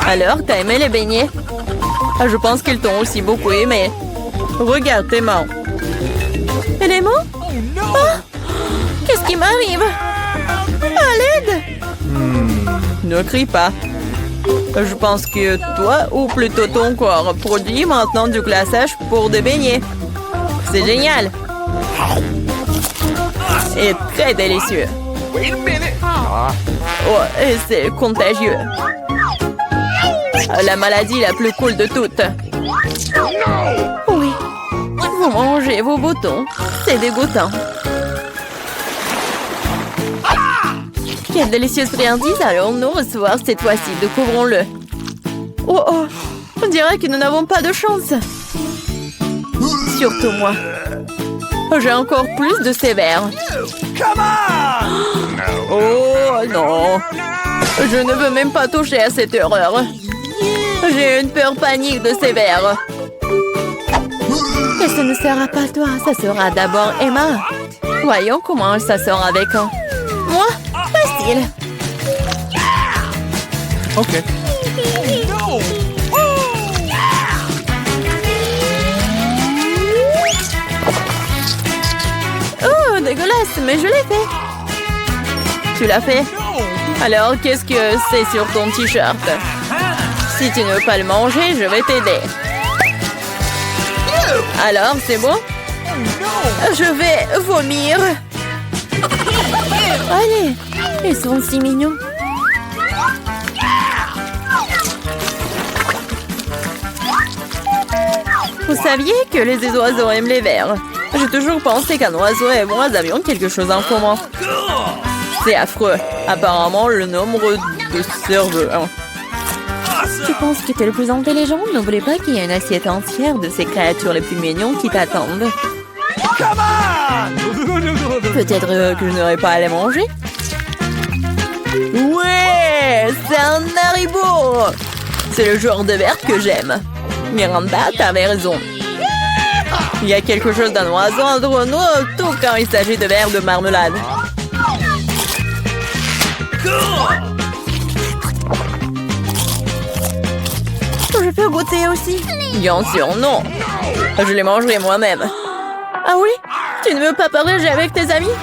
Alors, t'as aimé les beignets? Je pense qu'ils t'ont aussi beaucoup aimé. Regarde tes mains. Et les mots? Oh! Qu'est-ce qui m'arrive? À l'aide! Ne crie pas. Je pense que toi, ou plutôt ton corps, produit maintenant du glaçage pour des beignets. C'est génial! Et très délicieux. Oh, et c'est contagieux. La maladie la plus cool de toutes. Oui. Vous mangez vos boutons. C'est dégoûtant. Quelle délicieuse friandise allons-nous recevoir cette fois-ci? Découvrons-le. Oh oh, on dirait que nous n'avons pas de chance. Surtout moi. J'ai encore plus de sévère. Oh non. Je ne veux même pas toucher à cette horreur. J'ai une peur panique de sévère. Et ce ne sera pas toi, ça sera d'abord Emma. Voyons comment ça sort avec un. Moi? Facile. Ok. Oh, dégueulasse, mais je l'ai fait. Tu l'as fait? Alors, qu'est-ce que c'est sur ton t-shirt? Si tu ne veux pas le manger, je vais t'aider. Alors, c'est bon? Je vais vomir. Allez, ils sont si mignons. Vous saviez que les oiseaux aiment les vers? J'ai toujours pensé qu'un oiseau et moi avions quelque chose en commun. C'est affreux. Apparemment, le nombre de serveurs. Tu penses que tu es le plus intelligent? N'oublie pas qu'il y a une assiette entière de ces créatures les plus mignons qui t'attendent. Peut-être que je n'aurais pas à les manger? Ouais, c'est un Haribo! C'est le genre de verre que j'aime. Miranda, t'avais raison. Il y a quelque chose d'un oiseau entre nous, tout quand il s'agit de verres de marmelade. Je peux goûter aussi? Bien sûr, non. Je les mangerai moi-même. Ah oui? Tu ne veux pas partager avec tes amis?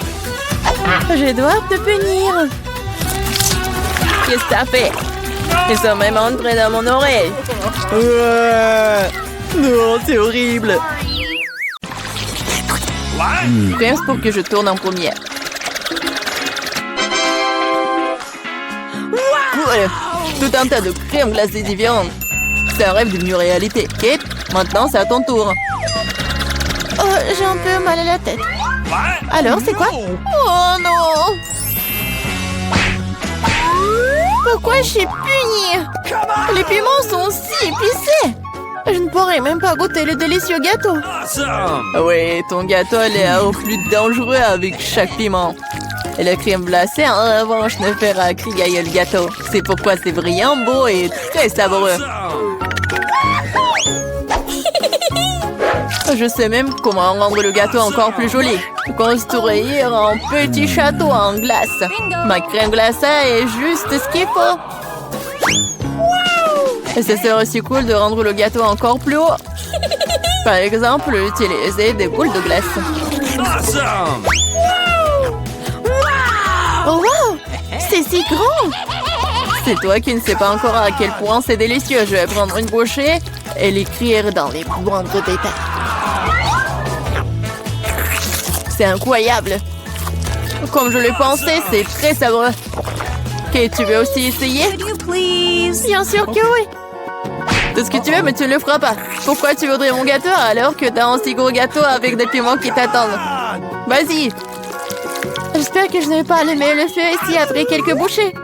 Je dois te punir. Qu'est-ce que t'as fait? Ils sont même entrés dans mon oreille. Non, c'est horrible. Pense pour que je tourne en première. Ouais, tout un tas de crèmes glacées différentes. C'est un rêve devenu réalité. Kate, maintenant c'est à ton tour. Oh, j'ai un peu mal à la tête. Alors, c'est quoi? Oh non! Pourquoi je suis punie? Les piments sont si épicés. Je ne pourrais même pas goûter le délicieux gâteau. Oui, ton gâteau a l'air plus dangereux avec chaque piment. Et la crème glacée, en revanche, ne fera crier le gâteau. C'est pourquoi c'est brillant, beau et très savoureux. Je sais même comment rendre le gâteau encore plus joli. Construire un petit château en glace. Ma crème glacée est juste ce qu'il faut. Et ce serait aussi cool de rendre le gâteau encore plus haut. Par exemple, utiliser des boules de glace. Oh wow! C'est si grand! C'est toi qui ne sais pas encore à quel point c'est délicieux. Je vais prendre une bouchée et l'écrire dans les moindres détails. C'est incroyable! Comme je le pensais, c'est très savoureux. Ok, tu veux aussi essayer? Bien sûr que oui! Tout ce que tu veux, mais tu ne le feras pas. Pourquoi tu voudrais mon gâteau alors que t'as un si gros gâteau avec des piments qui t'attendent? Vas-y! J'espère que je ne vais pas allumer le feu ici après quelques bouchées.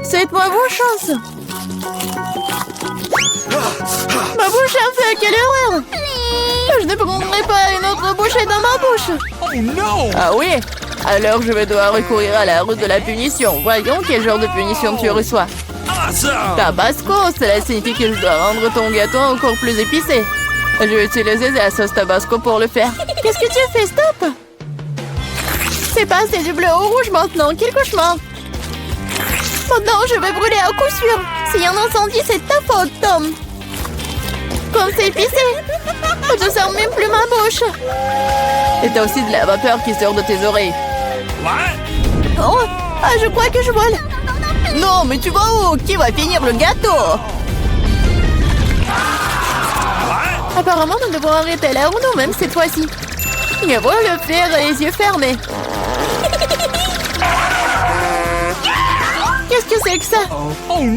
Souhaite-moi bonne chance! Ma bouche a fait, quelle horreur! Je ne prendrai pas une autre bouchée dans ma bouche! Oh non! Ah oui? Alors je vais devoir recourir à la route de la punition. Voyons quel genre de punition tu reçois. Tabasco, cela signifie que je dois rendre ton gâteau encore plus épicé. Je vais utiliser la sauce Tabasco pour le faire. Qu'est-ce que tu fais? Stop! C'est passé du bleu au rouge maintenant. Quel cauchemar! Maintenant, je vais brûler à coup sûr. S'il y a un incendie, c'est ta faute, Tom. Comme c'est épicé. Je ne sens même plus ma bouche. Et t'as aussi de la vapeur qui sort de tes oreilles. Oh, ah, je crois que je vole. Non, mais tu vas où? Qui va finir le gâteau? Apparemment, nous devons arrêter la roue nous-mêmes cette fois-ci. Il va le faire les yeux fermés. Qu'est-ce que c'est que ça?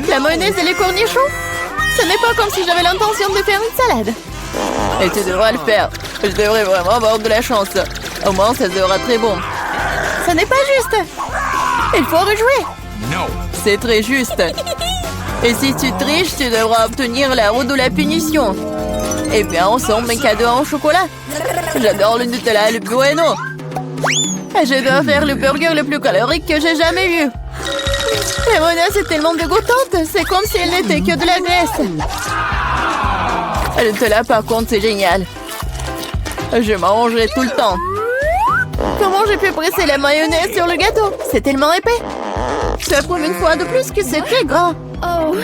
La mayonnaise et les cornichons? Ce n'est pas comme si j'avais l'intention de faire une salade. Et tu devras le faire. Je devrais vraiment avoir de la chance. Au moins, ça sera très bon. Ce n'est pas juste. Il faut rejouer. Non. C'est très juste. Et si tu triches, tu devras obtenir la roue de la punition. Et bien, ensemble, mes cadeaux en chocolat. J'adore le Nutella et le Bueno. Et je dois faire le burger le plus calorique que j'ai jamais vu. La mayonnaise est tellement dégoûtante. C'est comme si elle n'était que de la graisse. Le Nutella, par contre, c'est génial. Je mangerai tout le temps. Comment j'ai pu presser la mayonnaise sur le gâteau? C'est tellement épais. Ça prouve une fois de plus que c'est très gras. Oh.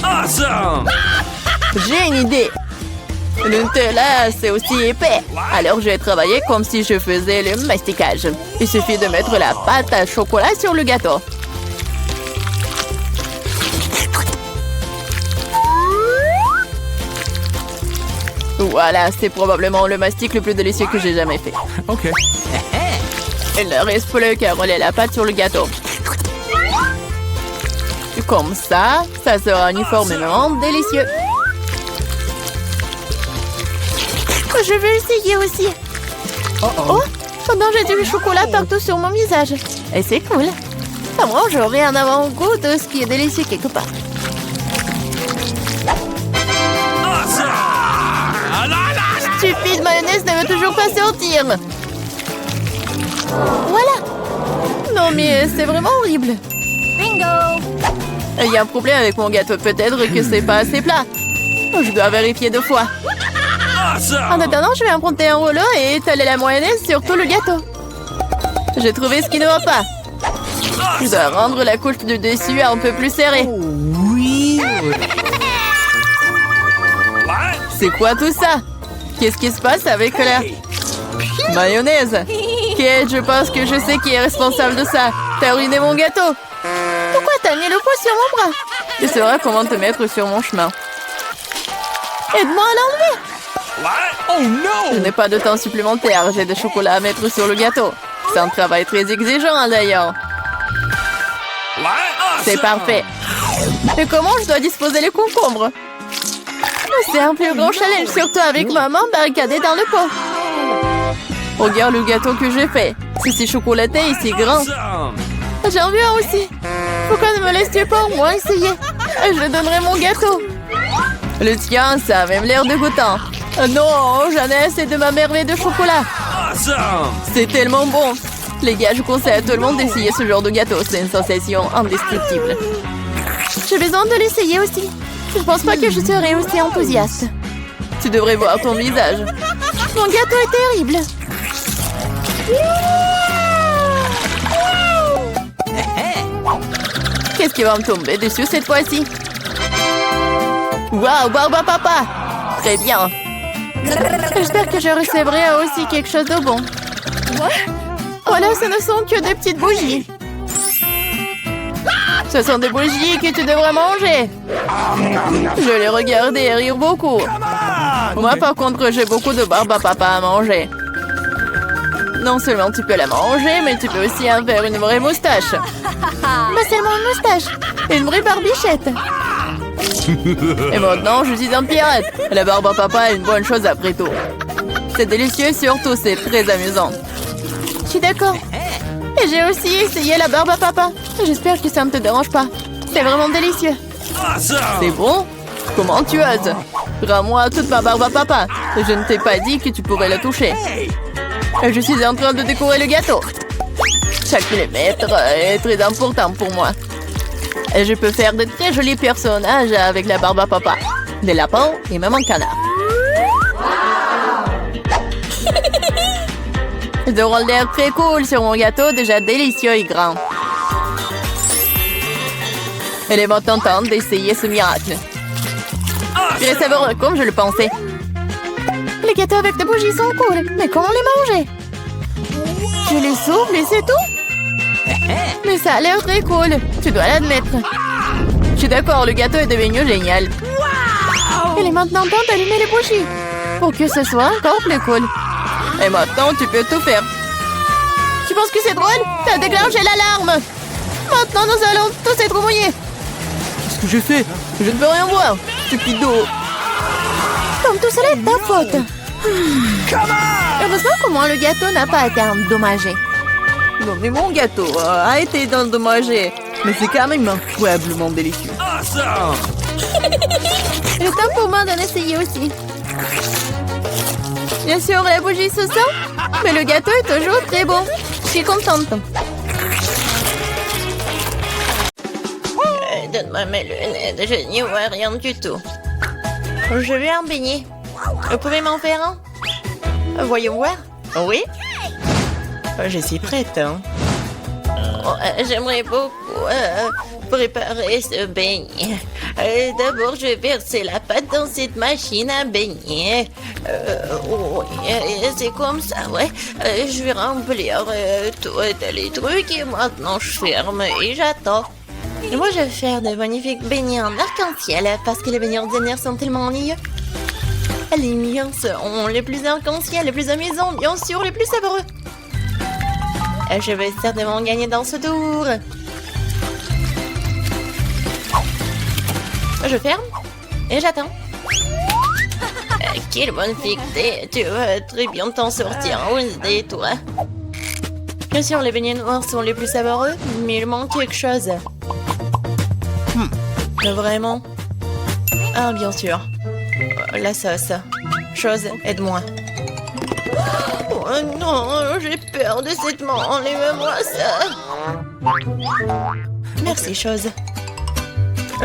Awesome! J'ai une idée. Le Nutella, c'est aussi épais. Alors, je vais travailler comme si je faisais le masticage. Il suffit de mettre la pâte à chocolat sur le gâteau. Voilà, c'est probablement le mastic le plus délicieux que j'ai jamais fait. OK. Il ne reste plus qu'à rouler la pâte sur le gâteau. Comme ça, ça sera uniformément délicieux. Je veux essayer aussi. Oh, pendant j'ai du chocolat partout sur mon visage. Et c'est cool. À moi, j'aurais un avant-goût de ce qui est délicieux quelque part. Awesome! Ah, la, la, la. Stupide mayonnaise ne veut toujours pas sortir. Voilà. Non mais c'est vraiment horrible. Bingo! Il y a un problème avec mon gâteau. Peut-être que c'est pas assez plat. Je dois vérifier 2 fois. En Awesome! attendant, je vais emprunter un rouleau et étaler la mayonnaise sur tout le gâteau. J'ai trouvé ce qui ne va pas. Je dois rendre la couche du dessus un peu plus serrée. What? C'est quoi tout ça? Qu'est-ce qui se passe avec la mayonnaise? Kate, je pense que je sais qui est responsable de ça. T'as ruiné mon gâteau. Pourquoi t'as mis le poids sur mon bras? Tu sauras comment te mettre sur mon chemin. Aide-moi à l'enlever. What? Oh Je no! n'ai pas de temps supplémentaire. J'ai des chocolats à mettre sur le gâteau. C'est un travail très exigeant d'ailleurs. What? C'est Awesome! parfait. Mais comment je dois disposer les concombres? C'est un plus grand challenge, surtout avec maman barricadée dans le pot. Regarde le gâteau que j'ai fait. C'est si chocolaté et si grand. Awesome! J'en veux un aussi. Pourquoi ne me laisses-tu pas au moins essayer? Je donnerai mon gâteau. Le tien, ça a même l'air dégoûtant. Non, j'en ai assez de ma merveille de chocolat. Awesome! C'est tellement bon. Les gars, je conseille à tout le monde d'essayer ce genre de gâteau. C'est une sensation indescriptible. J'ai besoin de l'essayer aussi. Je pense pas que je serai aussi enthousiaste. Tu devrais voir ton visage. Mon gâteau est terrible. Qu'est-ce qui va me tomber dessus cette fois-ci? Waouh, Barba Papa! Très bien. J'espère que je recevrai aussi quelque chose de bon. Voilà, ce ne sont que des petites bougies. Ce sont des bougies que tu devrais manger. Je les regardais et rire beaucoup. Moi, par contre, j'ai beaucoup de barbe à papa à manger. Non seulement tu peux la manger, mais tu peux aussi en faire une vraie moustache. Pas seulement une moustache, une vraie barbichette. Et maintenant, je suis un pirate. La barbe à papa est une bonne chose après tout. C'est délicieux et surtout, c'est très amusant. Je suis d'accord. Et j'ai aussi essayé la barbe à papa. J'espère que ça ne te dérange pas. C'est vraiment délicieux. C'est Awesome! bon? Comment tu oses? Rends-moi toute ma barbe à papa. Je ne t'ai pas dit que tu pourrais la toucher. Je suis en train de décorer le gâteau. Chaque millimètre est très important pour moi. Et je peux faire de très jolis personnages avec la barbe à papa. Des lapins et même un canard. De rôle d'air très cool sur mon gâteau, déjà délicieux et grand. Elle est maintenant temps d'essayer ce miracle. Très savoureux comme je le pensais. Les gâteaux avec des bougies sont cool, mais comment les manger? Je les souffle et c'est tout? Mais ça a l'air très cool, tu dois l'admettre. Je suis d'accord, le gâteau est devenu génial. Il est maintenant temps d'allumer les bougies pour que ce soit encore plus cool. Et maintenant, tu peux tout faire. Tu penses que c'est drôle? T'as déclenché l'alarme. Maintenant, nous allons tous être mouillés. Qu'est-ce que j'ai fait? Je ne peux rien voir. Stupido. Comme tout cela est ta faute. Heureusement qu'au moins le gâteau n'a pas été endommagé. Non, mais mon gâteau a été endommagé. Mais c'est quand même incroyablement délicieux. Awesome! Il est temps pour moi d'en essayer aussi. Bien sûr, la bougie se sent, mais le gâteau est toujours très bon. Je suis contente. Donne-moi mes lunettes, je n'y vois rien du tout. Je veux un beignet. Vous pouvez m'en faire un? Voyons voir. Oui? Je suis prête. J'aimerais beaucoup préparer ce beignet. D'abord, je vais verser la pâte dans cette machine à beignet. C'est comme ça, ouais. Je vais remplir tous les trucs et maintenant je ferme et j'attends. Et moi, je vais faire de magnifiques beignets en arc-en-ciel parce que les beignets ordinaires sont tellement ennuyeux. Les miens sont les plus arc-en-ciel, les plus amusants, bien sûr, les plus savoureux. Je vais certainement gagner dans ce tour. Je ferme et j'attends. Quelle bonne fille que t'es. Tu vas très bien t'en sortir. Et toi? Bien sûr, les beignets noirs sont les plus savoureux, mais il manque quelque chose. Vraiment? Ah, bien sûr. La sauce. Chose, aide-moi. Oh non, j'ai peur de cette main. Enlève-moi ça. Merci, chose.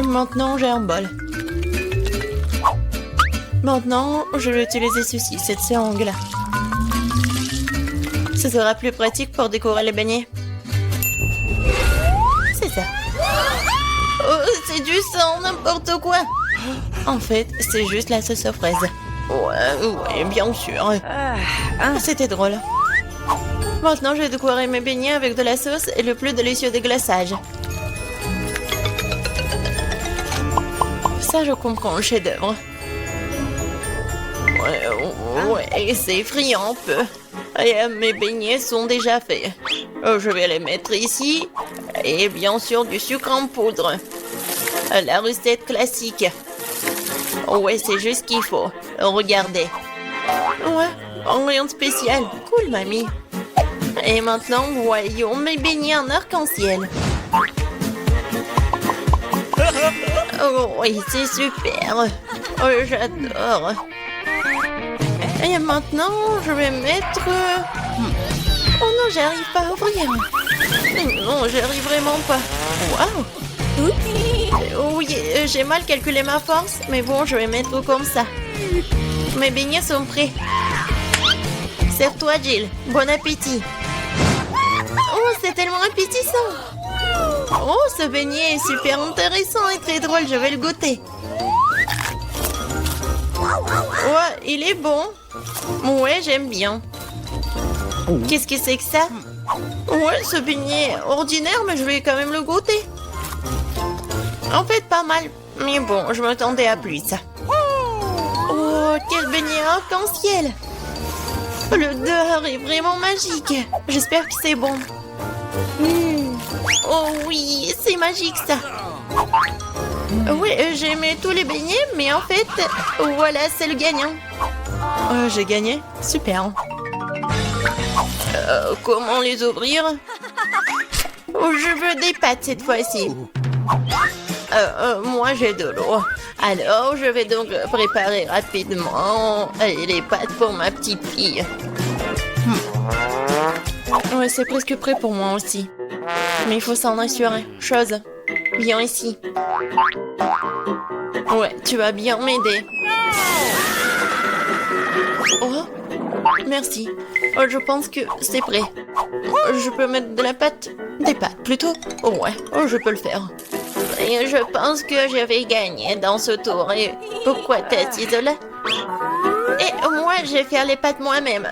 Maintenant, j'ai un bol. Maintenant, je vais utiliser ceci, cette sangle. Ce sera plus pratique pour décorer les beignets. C'est ça. Oh, c'est du sang, n'importe quoi. En fait, c'est juste la sauce aux fraises. Ouais, bien sûr. C'était drôle. Maintenant, je vais décorer mes beignets avec de la sauce et le plus délicieux déglaçage. Ça, je comprends le chef-d'œuvre. Ouais, c'est effrayant un peu. Et, mes beignets sont déjà faits. Je vais les mettre ici. Et bien sûr, du sucre en poudre. La recette classique. Ouais, c'est juste ce qu'il faut. Regardez. Ouais, rien de spécial. Cool, mamie. Et maintenant, voyons mes beignets en arc-en-ciel. Oh, oui, c'est super. Oh, j'adore. Et maintenant, je vais mettre... Oh non, j'arrive pas à ouvrir. Non, j'arrive vraiment pas. Waouh. Oui, j'ai mal calculé ma force, mais bon, je vais mettre comme ça. Mes beignets sont prêts. Serre-toi, Jill. Bon appétit. Oh, c'est tellement appétissant. Oh, ce beignet est super intéressant et très drôle. Je vais le goûter. Ouais, il est bon. Ouais, j'aime bien. Qu'est-ce que c'est que ça? Ouais, ce beignet est ordinaire, mais je vais quand même le goûter. En fait, pas mal. Mais bon, je m'attendais à plus. Oh, quel beignet arc-en-ciel. L'odeur est vraiment magique. J'espère que c'est bon. Oh oui, c'est magique ça. Oui, j'ai aimé tous les beignets, mais en fait, voilà, c'est le gagnant. J'ai gagné? Super. Comment les ouvrir? Je veux des pâtes cette fois-ci. Moi, j'ai de l'eau. Alors, je vais donc préparer rapidement les pâtes pour ma petite fille. Ouais, c'est presque prêt pour moi aussi. Mais il faut s'en assurer. Chose, viens ici. Ouais, tu vas bien m'aider. Oh, merci. Je pense que c'est prêt. Je peux mettre de la pâte? Des pâtes, plutôt? Ouais, je peux le faire. Et je pense que je vais gagner dans ce tour. Et pourquoi t'es assise là? Et moi, je vais faire les pâtes moi-même.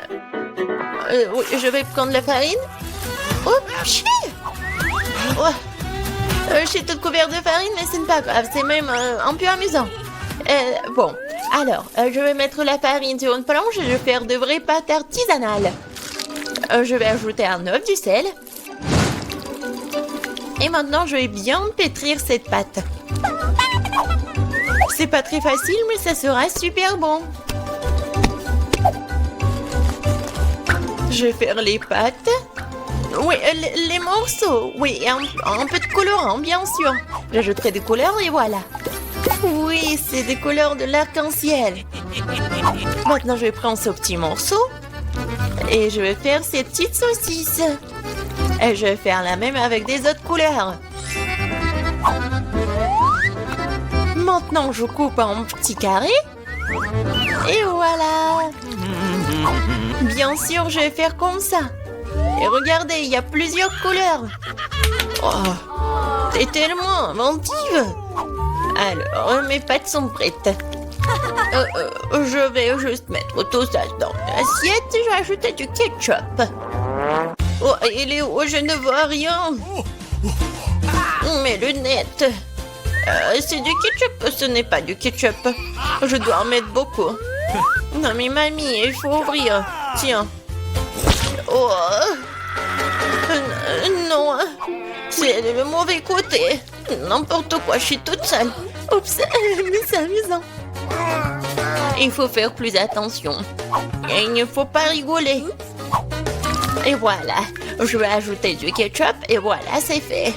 Oui, je vais prendre la farine. Oh, chi! Ouais. Je suis toute couverte de farine, mais ce n'est pas grave. C'est même un peu amusant. Bon, alors, je vais mettre la farine sur une planche et je vais faire de vraies pâtes artisanales. Je vais ajouter un œuf, du sel. Et maintenant, je vais bien pétrir cette pâte. C'est pas très facile, mais ça sera super bon. Je vais faire les pâtes. Oui, les morceaux. Oui, un peu de colorant, bien sûr. J'ajouterai des couleurs et voilà. Oui, c'est des couleurs de l'arc-en-ciel. Maintenant, je vais prendre ce petit morceau. Et je vais faire ces petites saucisses. Et je vais faire la même avec des autres couleurs. Maintenant, je coupe en petits carrés. Et voilà. Bien sûr, je vais faire comme ça. Et regardez, il y a plusieurs couleurs. Oh, t'es tellement inventive. Alors, mes pâtes sont prêtes. Je vais juste mettre tout ça dans l'assiette et je vais ajouter du ketchup. Oh, il est où? Je ne vois rien. Mes lunettes. C'est du ketchup, ce n'est pas du ketchup. Je dois en mettre beaucoup. Non mais mamie, il faut ouvrir. Tiens. Oh. Non. C'est le mauvais côté. N'importe quoi, je suis toute seule. Oups, mais c'est amusant. Il faut faire plus attention. Et il ne faut pas rigoler. Et voilà. Je vais ajouter du ketchup et voilà, c'est fait.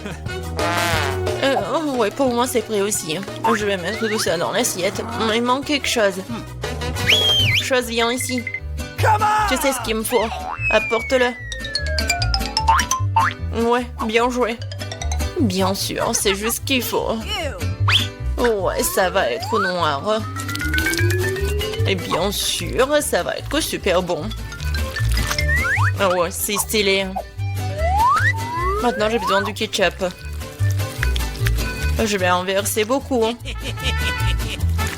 Ouais, pour moi, c'est prêt aussi. Je vais mettre tout ça dans l'assiette. Il manque quelque chose. Chose, viens ici. Tu sais ce qu'il me faut. Apporte-le. Ouais, bien joué. Bien sûr, c'est juste ce qu'il faut. Ouais, ça va être noir. Et bien sûr, ça va être super bon. Ah ouais, c'est stylé. Maintenant, j'ai besoin du ketchup. Je vais en verser beaucoup.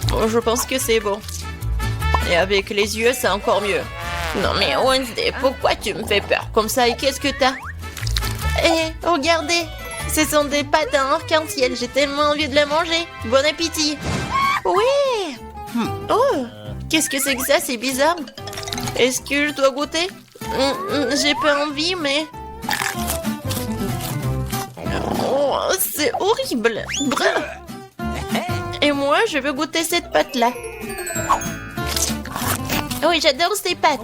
Bon, je pense que c'est bon. Et avec les yeux, c'est encore mieux. Non mais Wednesday, pourquoi tu me fais peur comme ça et qu'est-ce que t'as? Eh, regardez, ce sont des pâtes à arc-en-ciel. J'ai tellement envie de les manger. Bon appétit. Oui. Oh, qu'est-ce que c'est que ça? C'est bizarre. Est-ce que je dois goûter? J'ai pas envie, mais... Oh, c'est horrible. Et moi, je veux goûter cette pâte-là. Oui, j'adore ces pâtes.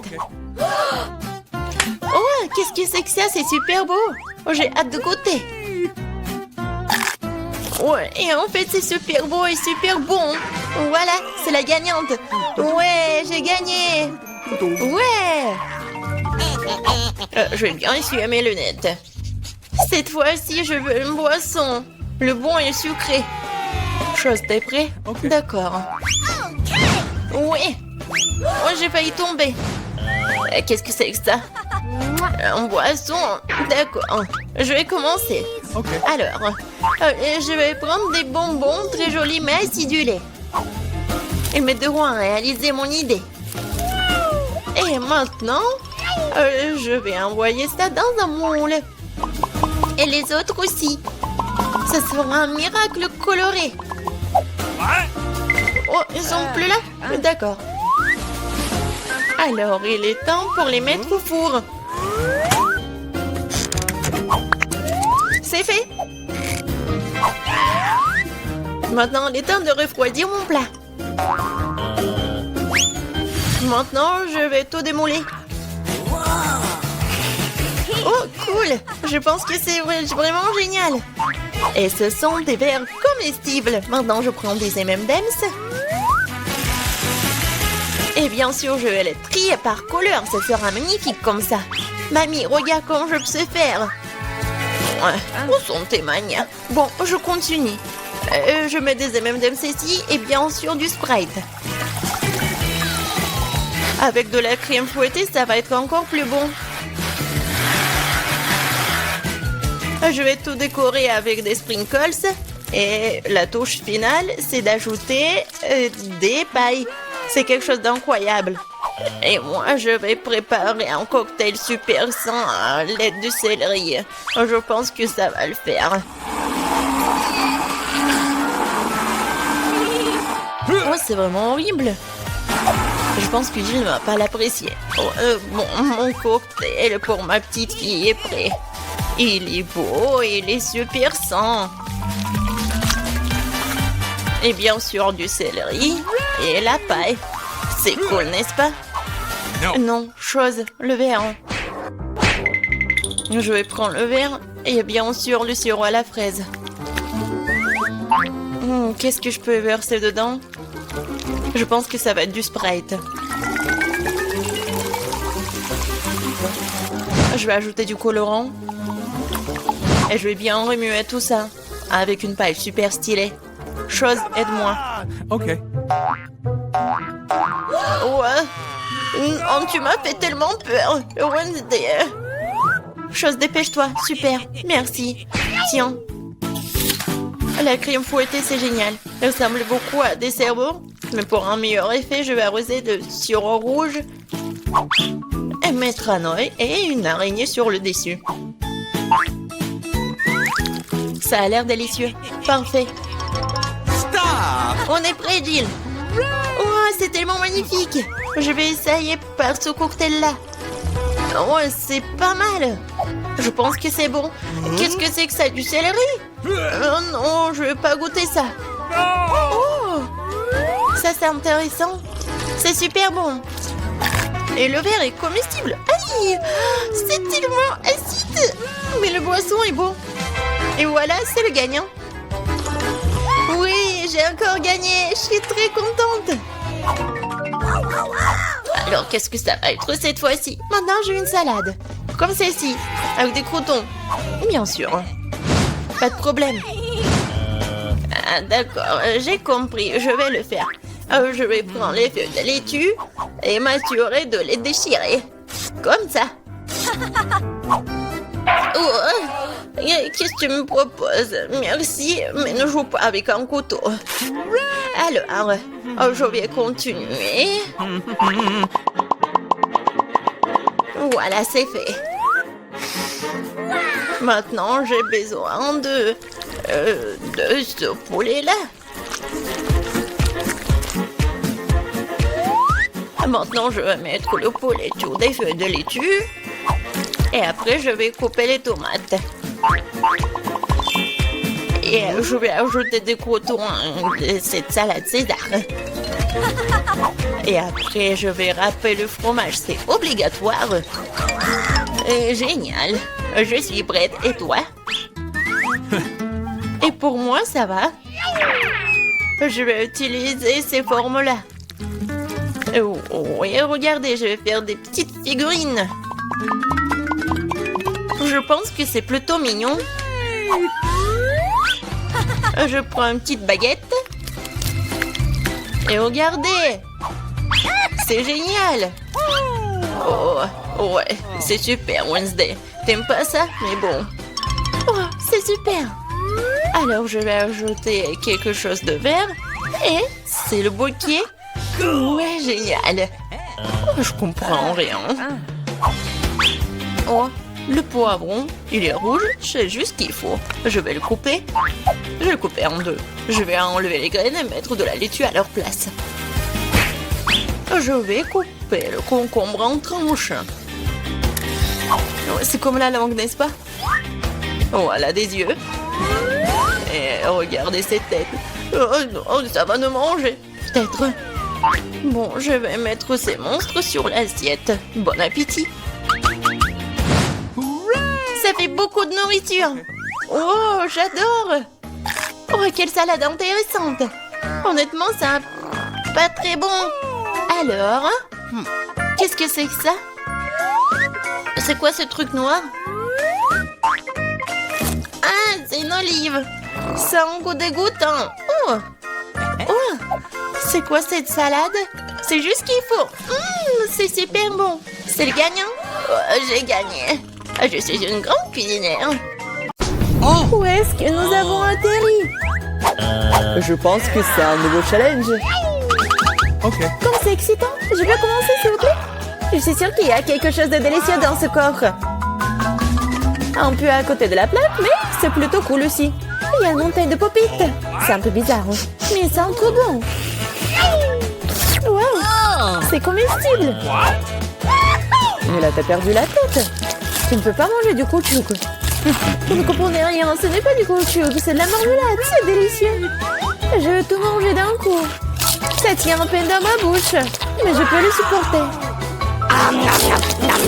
Oh, qu'est-ce que c'est que ça? C'est super beau. Oh, j'ai hâte de goûter. Ouais, et en fait, c'est super beau et super bon. Voilà, c'est la gagnante. Ouais, j'ai gagné. Ouais. Je vais bien essuyer mes lunettes. Cette fois-ci, je veux une boisson. Le bon et sucré. Chose, t'es prêt? D'accord. Oui. Oh, j'ai failli tomber. Qu'est-ce que c'est que ça? Un boisson. D'accord. Je vais commencer. Alors, je vais prendre des bonbons très jolis mais acidulés. Ils m'aideront à réaliser mon idée. Et maintenant, je vais envoyer ça dans un moule. Et les autres aussi. Ce sera un miracle coloré. Oh, ils sont plus là? D'accord. Alors, il est temps pour les mettre au four. C'est fait. Maintenant, il est temps de refroidir mon plat. Maintenant, je vais tout démouler. Oh, cool! Je pense que c'est vraiment génial. Et ce sont des verres comestibles. Maintenant, je prends des M&M's. Et bien sûr, je vais les trier par couleur. Ça sera magnifique comme ça. Mamie, regarde comment je sais faire. Ouais, où sont tes manias? Bon, je continue. Je mets des M&M's ici et bien sûr du Sprite. Avec de la crème fouettée, ça va être encore plus bon. Je vais tout décorer avec des sprinkles. Et la touche finale, c'est d'ajouter des pailles. C'est quelque chose d'incroyable. Et moi, je vais préparer un cocktail super sain à l'aide du céleri. Je pense que ça va le faire. Oh, c'est vraiment horrible. Je pense que Gilles ne va pas l'apprécier. Oh, bon, mon cocktail pour ma petite fille est prêt. Il est beau, il est super sain. Et bien sûr du céleri et la paille. C'est cool, n'est-ce pas? Non, chose, le verre. Je vais prendre le verre et bien sûr le sirop à la fraise. Qu'est-ce que je peux verser dedans? Je pense que ça va être du Sprite. Je vais ajouter du colorant. Et je vais bien remuer tout ça avec une paille super stylée. Chose, aide-moi. Ok. Ouais. Oh, tu m'as fait tellement peur. Wednesday. Chose, dépêche-toi. Super. Merci. Tiens. La crème fouettée, c'est génial. Elle ressemble beaucoup à des cerveaux. Mais pour un meilleur effet, je vais arroser de sirop rouge et mettre un œil et une araignée sur le dessus. Ça a l'air délicieux. Parfait. On est prêt, Jill. Oh, c'est tellement magnifique. Je vais essayer par ce cocktail-là. Oh, c'est pas mal. Je pense que c'est bon. Qu'est-ce que c'est que ça? Du céleri? Oh non, je veux pas goûter ça. Oh, ça c'est intéressant. C'est super bon. Et le verre est comestible. Aïe, c'est tellement acide. Mais le boisson est bon. Et voilà, c'est le gagnant. Oui, j'ai encore gagné. Je suis très contente. Alors, qu'est-ce que ça va être cette fois-ci? Maintenant, j'ai une salade. Comme celle-ci, avec des croutons. Bien sûr. Pas de problème. Ah, d'accord, j'ai compris. Je vais le faire. Je vais prendre les feuilles de laitue et m'assurer de les déchirer. Comme ça. Oh, qu'est-ce que tu me proposes? Merci, mais ne joue pas avec un couteau. Alors, je vais continuer. Voilà, c'est fait. Maintenant, j'ai besoin de ce poulet-là. Maintenant, je vais mettre le poulet sur des feuilles de laitue. Et après, je vais couper les tomates. Et je vais ajouter des croutons de cette salade César. Et après, je vais râper le fromage. C'est obligatoire. Génial. Je suis prête. Et toi? Et pour moi, ça va. Je vais utiliser ces formes-là. Oui, regardez, je vais faire des petites figurines. Je pense que c'est plutôt mignon. Je prends une petite baguette. Et regardez. C'est génial. Oh, ouais, c'est super, Wednesday. T'aimes pas ça? Mais bon. Oh, c'est super. Alors, je vais ajouter quelque chose de vert. Et c'est le bouquet. Ouais, génial. Oh, je comprends rien. Oh, le poivron, il est rouge, c'est juste ce qu'il faut. Je vais le couper. Je vais le couper en deux. Je vais enlever les graines et mettre de la laitue à leur place. Je vais couper le concombre en tranches. C'est comme la langue, n'est-ce pas? Voilà des yeux. Et regardez cette tête. Oh non, ça va nous manger. Peut-être. Bon, je vais mettre ces monstres sur l'assiette. Bon appétit. Ça fait beaucoup de nourriture. Oh, j'adore. Oh, quelle salade intéressante. Honnêtement, ça pas très bon. Alors, qu'est-ce que c'est que ça? C'est quoi ce truc noir? Ah, c'est une olive. Ça a un goût dégoûtant. Oh, c'est quoi cette salade? C'est juste ce qu'il faut. C'est super bon. C'est le gagnant? Oh, j'ai gagné. Je suis une grande cuisinière. Où est-ce que nous avons atterri? Je pense que c'est un nouveau challenge. Comme c'est excitant. Je peux commencer, s'il vous plaît? Je suis sûre qu'il y a quelque chose de délicieux dans ce coffre. Un peu à côté de la plaque, mais c'est plutôt cool aussi. Il y a une montagne de popites. C'est un peu bizarre, mais ça sent trop bon. Wow, c'est comestible. Mais là, t'as perdu la tête. Tu ne peux pas manger du caoutchouc. Vous ne comprenez rien, ce n'est pas du caoutchouc, c'est de la marmelade, c'est délicieux. Je veux tout manger d'un coup. Ça tient à peine dans ma bouche, mais je peux le supporter.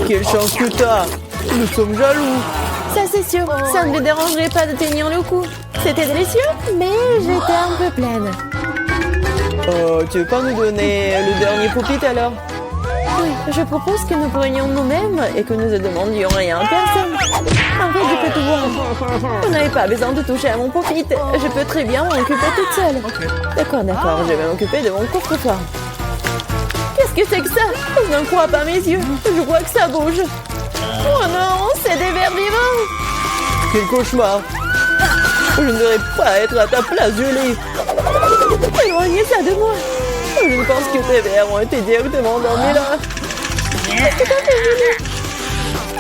Quelle chance que t'as. Nous sommes jaloux. Ça c'est sûr, ça ne me dérangerait pas de tenir le coup. C'était délicieux, mais j'étais un peu pleine. Tu veux pas nous donner le dernier popit alors? Oui, je propose que nous prenions nous-mêmes et que nous ne demandions rien à personne. En fait, je peux tout voir. Vous n'avez pas besoin de toucher à mon popit. Je peux très bien m'en occuper toute seule. D'accord, je vais m'occuper de mon coffre-fort. Qu'est-ce que c'est que ça? Je n'en crois pas mes yeux. Je vois que ça bouge. Oh non, c'est des vers vivants. Quel cauchemar. Je ne devrais pas être à ta place, Julie. Éloignez ça de moi. Je pense que tes vers ont été directement endormis là. Qu'est-ce que t'as fait, Julie?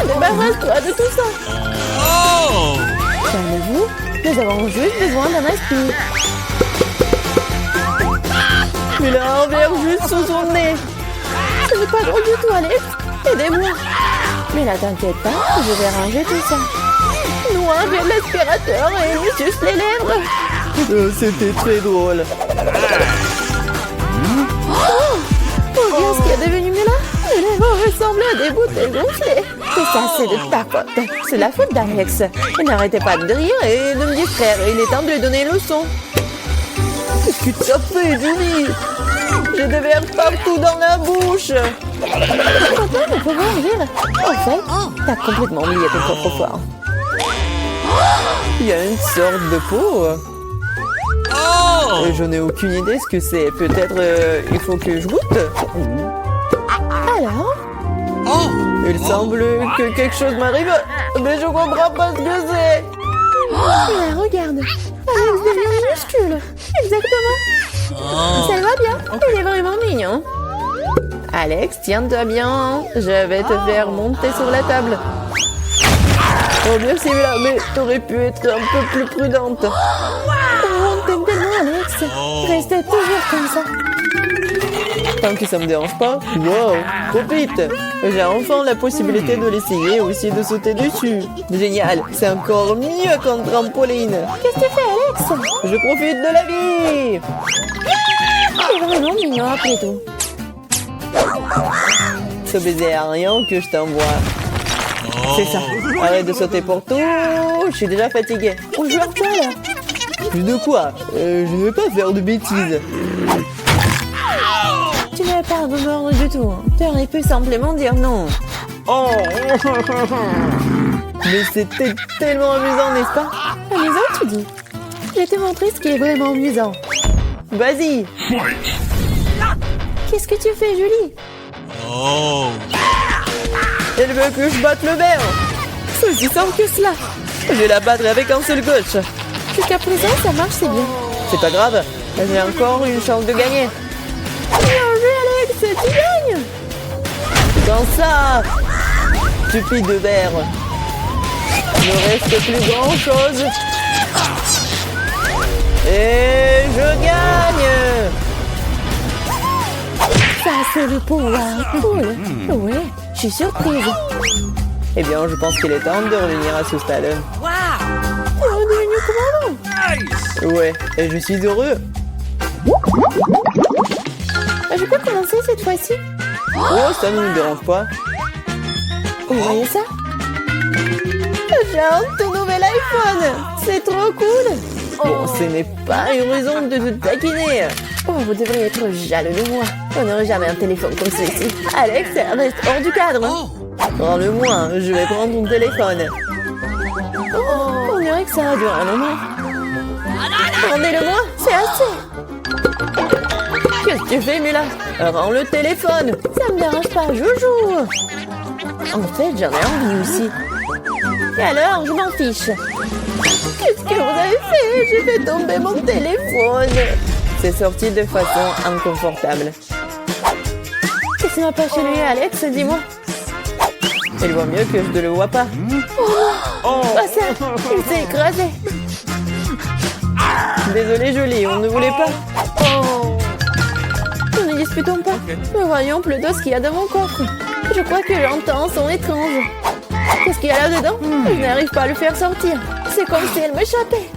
Débarrasse-toi de tout ça. Calmez-vous, nous avons juste besoin d'un aspire. Il a un verre juste sous son nez. Ce n'est pas drôle du tout, Alex. Aidez-moi. Mais là, t'inquiète pas, je vais ranger tout ça. Nous, avec l'aspirateur et nous suce les lèvres. C'était très drôle. Oh Vous ressemblez à des bouteilles gonflées. Tout ça, c'est de ta faute. C'est la faute d'Alex. Il n'arrêtait pas de rire et de me distraire. Il est temps de lui donner une leçon. Qu'est-ce que tu as fait, Julie? J'ai des verres partout dans la bouche. Pourquoi ne pas rire? En fait, t'as complètement oublié ton propre fort. Il y a une sorte de peau. Oh! Je n'ai aucune idée ce que c'est. Peut-être il faut que je goûte. Alors? Oh! Il semble que quelque chose m'arrive, mais je comprends pas ce que c'est. Mais regarde, Alex devient minuscule. Exactement. Ça va bien. Il est vraiment mignon. Alex, tiens-toi bien. Je vais te faire monter sur la table. Oh merci, mais t'aurais pu être un peu plus prudente. Oh, t'aimes tellement Alex. Reste toujours comme ça. Tant que ça me dérange pas. Wow, profite. J'ai enfin la possibilité de l'essayer et aussi de sauter dessus. Génial, c'est encore mieux qu'un trampoline. Qu'est-ce que tu fais, Alex? Je profite de la vie. C'est vraiment mignon après tout. Ce baiser aérien que je t'envoie. C'est ça. Arrête de sauter pour tout. Je suis déjà fatiguée. On joue à quoi là? Plus de quoi? Je ne veux pas faire de bêtises. Tu n'as pas à me mordre du tout. Tu aurais pu simplement dire non. Oh! Mais c'était tellement amusant, n'est-ce pas? Amusant, tu dis? Je vais te montrer ce qui est vraiment amusant. Vas-y. Qu'est-ce que tu fais, Julie? Oh! Elle veut que je batte le verre. C'est aussi simple que cela. Je vais la battre avec un seul coach. Jusqu'à présent, ça marche, c'est bien. C'est pas grave. J'ai encore une chance de gagner. Bien joué, Alex, tu gagnes. Dans ça, stupide de verre. Il ne reste plus grand-chose. Et je gagne. Ça, c'est le pouvoir. Cool. Ouais, je suis surprise. Eh bien, je pense qu'il est temps de revenir à ce stade. T'es redevenu commandant. Ouais, et je suis heureux. Je peux commencer cette fois-ci? Oh, ça ne nous dérange pas. Vous voyez ça? J'ai un tout nouvel iPhone. C'est trop cool. Bon, ce n'est pas une raison de te taquiner. Oh, vous devriez être jaloux de moi. On n'aurait jamais un téléphone comme celui-ci. Alex, reste hors du cadre. Prends-le-moi, je vais prendre ton téléphone. Oh, on dirait que ça a duré un moment. Rendez-le-moi, c'est assez. Qu'est-ce que tu fais, Mila? Rends le téléphone. Ça me dérange pas, joujou. En fait, j'en ai envie aussi. Et alors, je m'en fiche. Qu'est-ce que vous avez fait? J'ai fait tomber mon téléphone. C'est sorti de façon inconfortable. Qu'est-ce qui m'a pas chez lui, Alex? Dis-moi. Il voit mieux que je ne le vois pas. Oh, pas ça. Il s'est écrasé. Désolé, Jolie, on ne voulait pas. Oh. Ne disputons pas. Mais voyons plutôt ce qu'il y a dans mon coffre. Je crois que j'entends un son étrange. Qu'est-ce qu'il y a là-dedans? Je n'arrive pas à le faire sortir. C'est comme si elle m'échappait.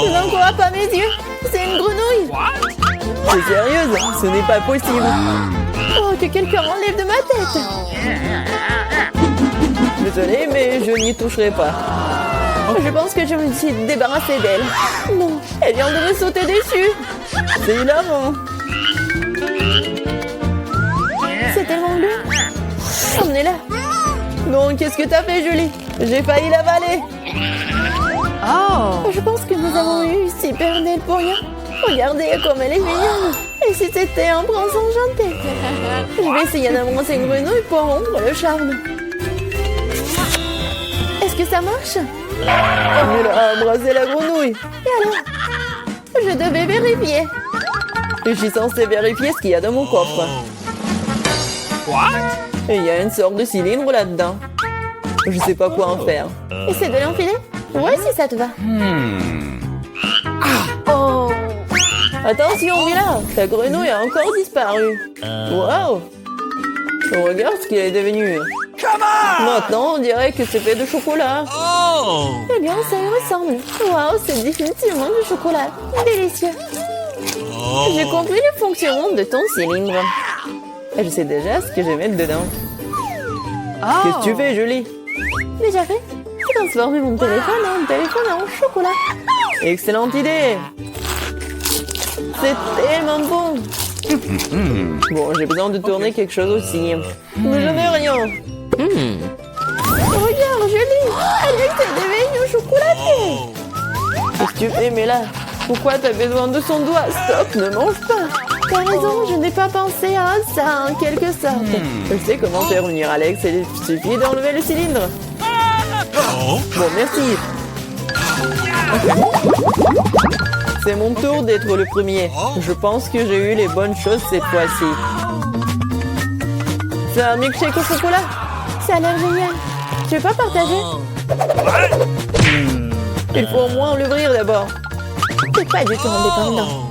Je n'en crois pas mes yeux. C'est une grenouille. C'est sérieuse? Ce n'est pas possible. Oh, que quelqu'un enlève de ma tête. Désolée, mais je n'y toucherai pas. Je pense que je me suis débarrassée d'elle. Non, elle vient de me sauter dessus. C'est hilarant. C'est tellement bleu. Emmenez-la. Non, qu'est-ce que t'as fait, Julie? J'ai failli l'avaler. Oh. Je pense que nous avons eu super belle pour rien. Regardez comme elle est mignonne. Et si c'était un prince enchanté? Je vais essayer d'embrasser une grenouille pour rompre le charme. Est-ce que ça marche? Elle a embrassé la grenouille. Et alors? Je devais vérifier. Je suis censée vérifier ce qu'il y a dans mon coffre. Et il y a une sorte de cylindre là-dedans. Je sais pas quoi en faire. Essaie de l'enfiler? Ouais, si ça te va. Oh. Attention, Mila, ta grenouille a encore disparu. Wow. Regarde ce qu'elle est devenue. Maintenant, on dirait que c'est fait de chocolat. Oh! Eh bien, ça y ressemble. Wow, c'est définitivement du chocolat. Délicieux. J'ai compris le fonctionnement de ton cylindre. Je sais déjà ce que je vais mettre dedans. Qu'est-ce que tu fais, Julie? Déjà fait? J'ai transformé mon téléphone en téléphone en chocolat. Excellente idée. C'est tellement bon. Bon, j'ai besoin de tourner quelque chose aussi. Mais je n'ai rien. Regarde, Julie. Alex a des beignes chocolatés. Oh. Qu'est-ce que tu fais, Mela? Pourquoi t'as besoin de son doigt? Stop, ne mange pas. T'as raison, je n'ai pas pensé à ça en quelque sorte. Je sais comment faire revenir Alex, il suffit d'enlever le cylindre. Oh. Bon, merci. C'est mon tour d'être le premier. Je pense que j'ai eu les bonnes choses cette fois-ci. C'est un milkshake au chocolat. Ça a l'air génial. Tu veux pas partager? Il faut au moins l'ouvrir d'abord. C'est pas du tout indépendant.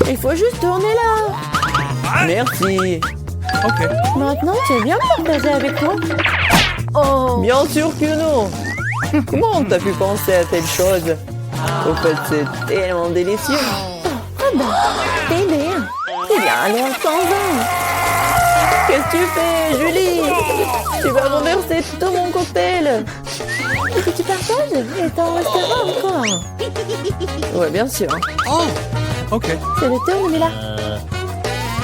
Il faut juste tourner là. Merci. Ok. Maintenant, tu veux bien partager avec moi? Oh. Bien sûr que non. Comment t'as pu penser à telle chose? Au fait, c'est tellement délicieux. Ah bah, bébé. C'est bien à l'air sans. Qu'est-ce que tu fais, Julie? Tu vas renverser tout mon cocktail. Est-ce que tu partages? Et t'en resteras encore? Ouais, bien sûr. Oh. Ok. C'est le tour, Mila.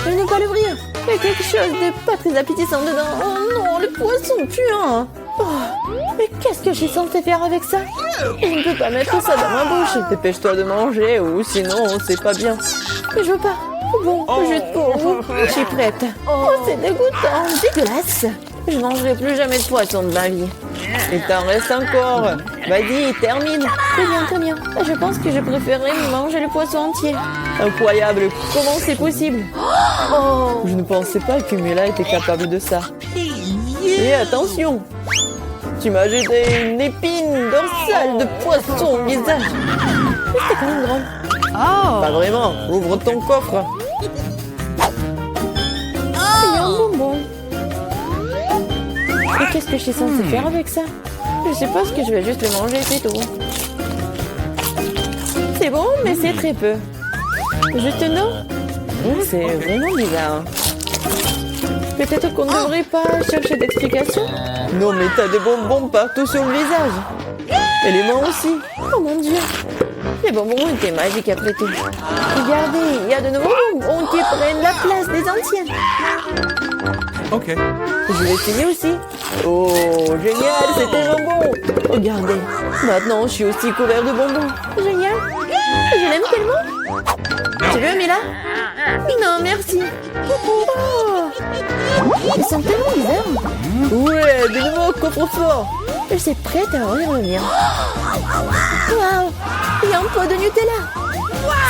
Je ne peux pas l'ouvrir. Il y a quelque chose de pas très appétissant dedans. Oh non, le poisson puant. Oh, mais qu'est-ce que je suis censée faire avec ça? Je ne peux pas mettre ça dans ma bouche. Dépêche-toi de manger ou sinon c'est pas bien. Mais je veux pas. Bon, juste pour vous. Je suis prête. Oh, c'est dégoûtant. Dégueulasse. Je ne mangerai plus jamais de poisson de ma vie. Il t'en reste encore. Vas-y, termine. Très bien. Je pense que je préférerais manger le poisson entier. Incroyable. Comment c'est possible? Oh, je ne pensais pas que Mila était capable de ça. Et attention, tu m'as jeté une épine dorsale de poisson au visage. Mais c'était quand même drôle. Pas vraiment. Ouvre ton coffre. Il y a un bonbon. Et qu'est-ce que je suis censée faire avec ça? Je suppose que je vais juste le manger, c'est tout. C'est bon, mais c'est très peu. Juste non? C'est vraiment bizarre. Peut-être qu'on ne devrait pas chercher d'explications? Non, mais t'as des bonbons partout sur le visage. Et les mains aussi. Oh mon Dieu. Les bonbons étaient magiques après tout. Regardez, il y a de nouveaux bonbons qui prennent la place des anciens. Ok. Je vais essayer aussi. Oh, génial, c'est tellement bon. Regardez, maintenant je suis aussi couvert de bonbons. Génial. Je l'aime tellement. Tu veux, Mila? Non, merci. Oh. Ils sont tellement bizarres. Ouais, de nouveau coffre-fort. Je suis prête à ouvrir le mien. Waouh, il y a un pot de Nutella.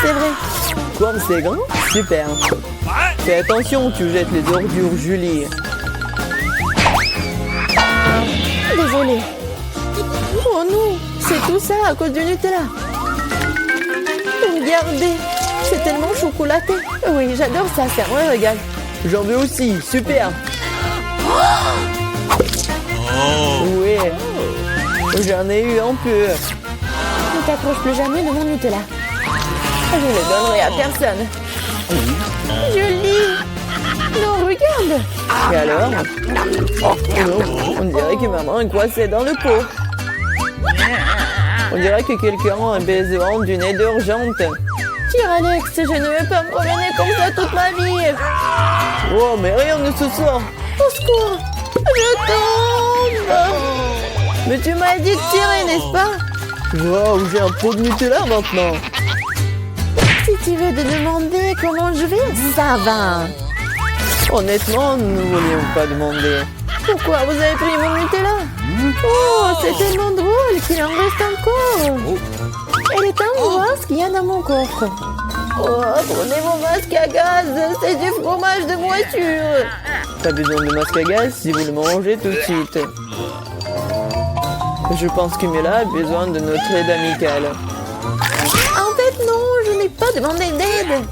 C'est vrai. Quoi, c'est grand? Super. Fais attention, tu jettes les ordures, Julie. Désolée. Oh non, c'est tout ça à cause du Nutella. Regardez, c'est tellement chocolaté. Oui, j'adore ça, c'est un vrai régal. J'en veux aussi, super. Oh. Oui, j'en ai eu un peu. Ne t'approche plus jamais de mon Nutella. Je ne le donnerai à personne. Julie! Non, regarde! Et alors? Oh non, on dirait que maman est coincée dans le pot. On dirait que quelqu'un a besoin d'une aide urgente. Tire Alex, je ne vais pas me promener comme ça toute ma vie. Oh, mais rien ne se sort. Au secours! Je tombe! Mais tu m'as dit de tirer, n'est-ce pas? Wow, j'ai un pot de Nutella maintenant. Si tu veux te demander comment je vais, ça va. Honnêtement, nous ne voulions pas demander. Pourquoi vous avez pris mon Nutella? Oh, c'est tellement drôle qu'il en reste encore. Elle est ce qu'il y a dans mon coffre. Oh, prenez mon masque à gaz, c'est du fromage de voiture. Pas besoin de masque à gaz si vous le mangez tout de suite. Je pense que Mila a besoin de notre aide amicale. En fait, non, je n'ai pas demandé d'aide.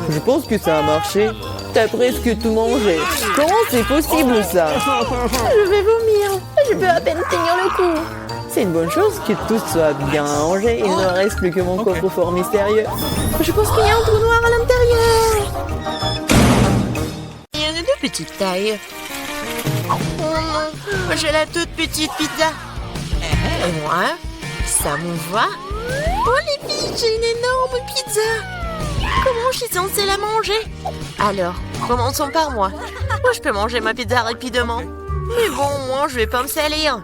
Je pense que ça a marché. T'as presque tout mangé. Comment c'est possible ça? Je vais vomir. Je peux à peine tenir le coup. C'est une bonne chose que tout soit bien rangé. Il ne reste plus que mon Ok. coffre-fort mystérieux. Je pense qu'il y a un trou noir à l'intérieur. Il y en a de petite taille. Oh non, j'ai la toute petite pizza. Et moi, ça me va. Oh les filles, j'ai une énorme pizza. Comment je suis censée la manger? Alors, commençons par moi. Moi, je peux manger ma pizza rapidement. Mais bon, moi, je vais pas me salir.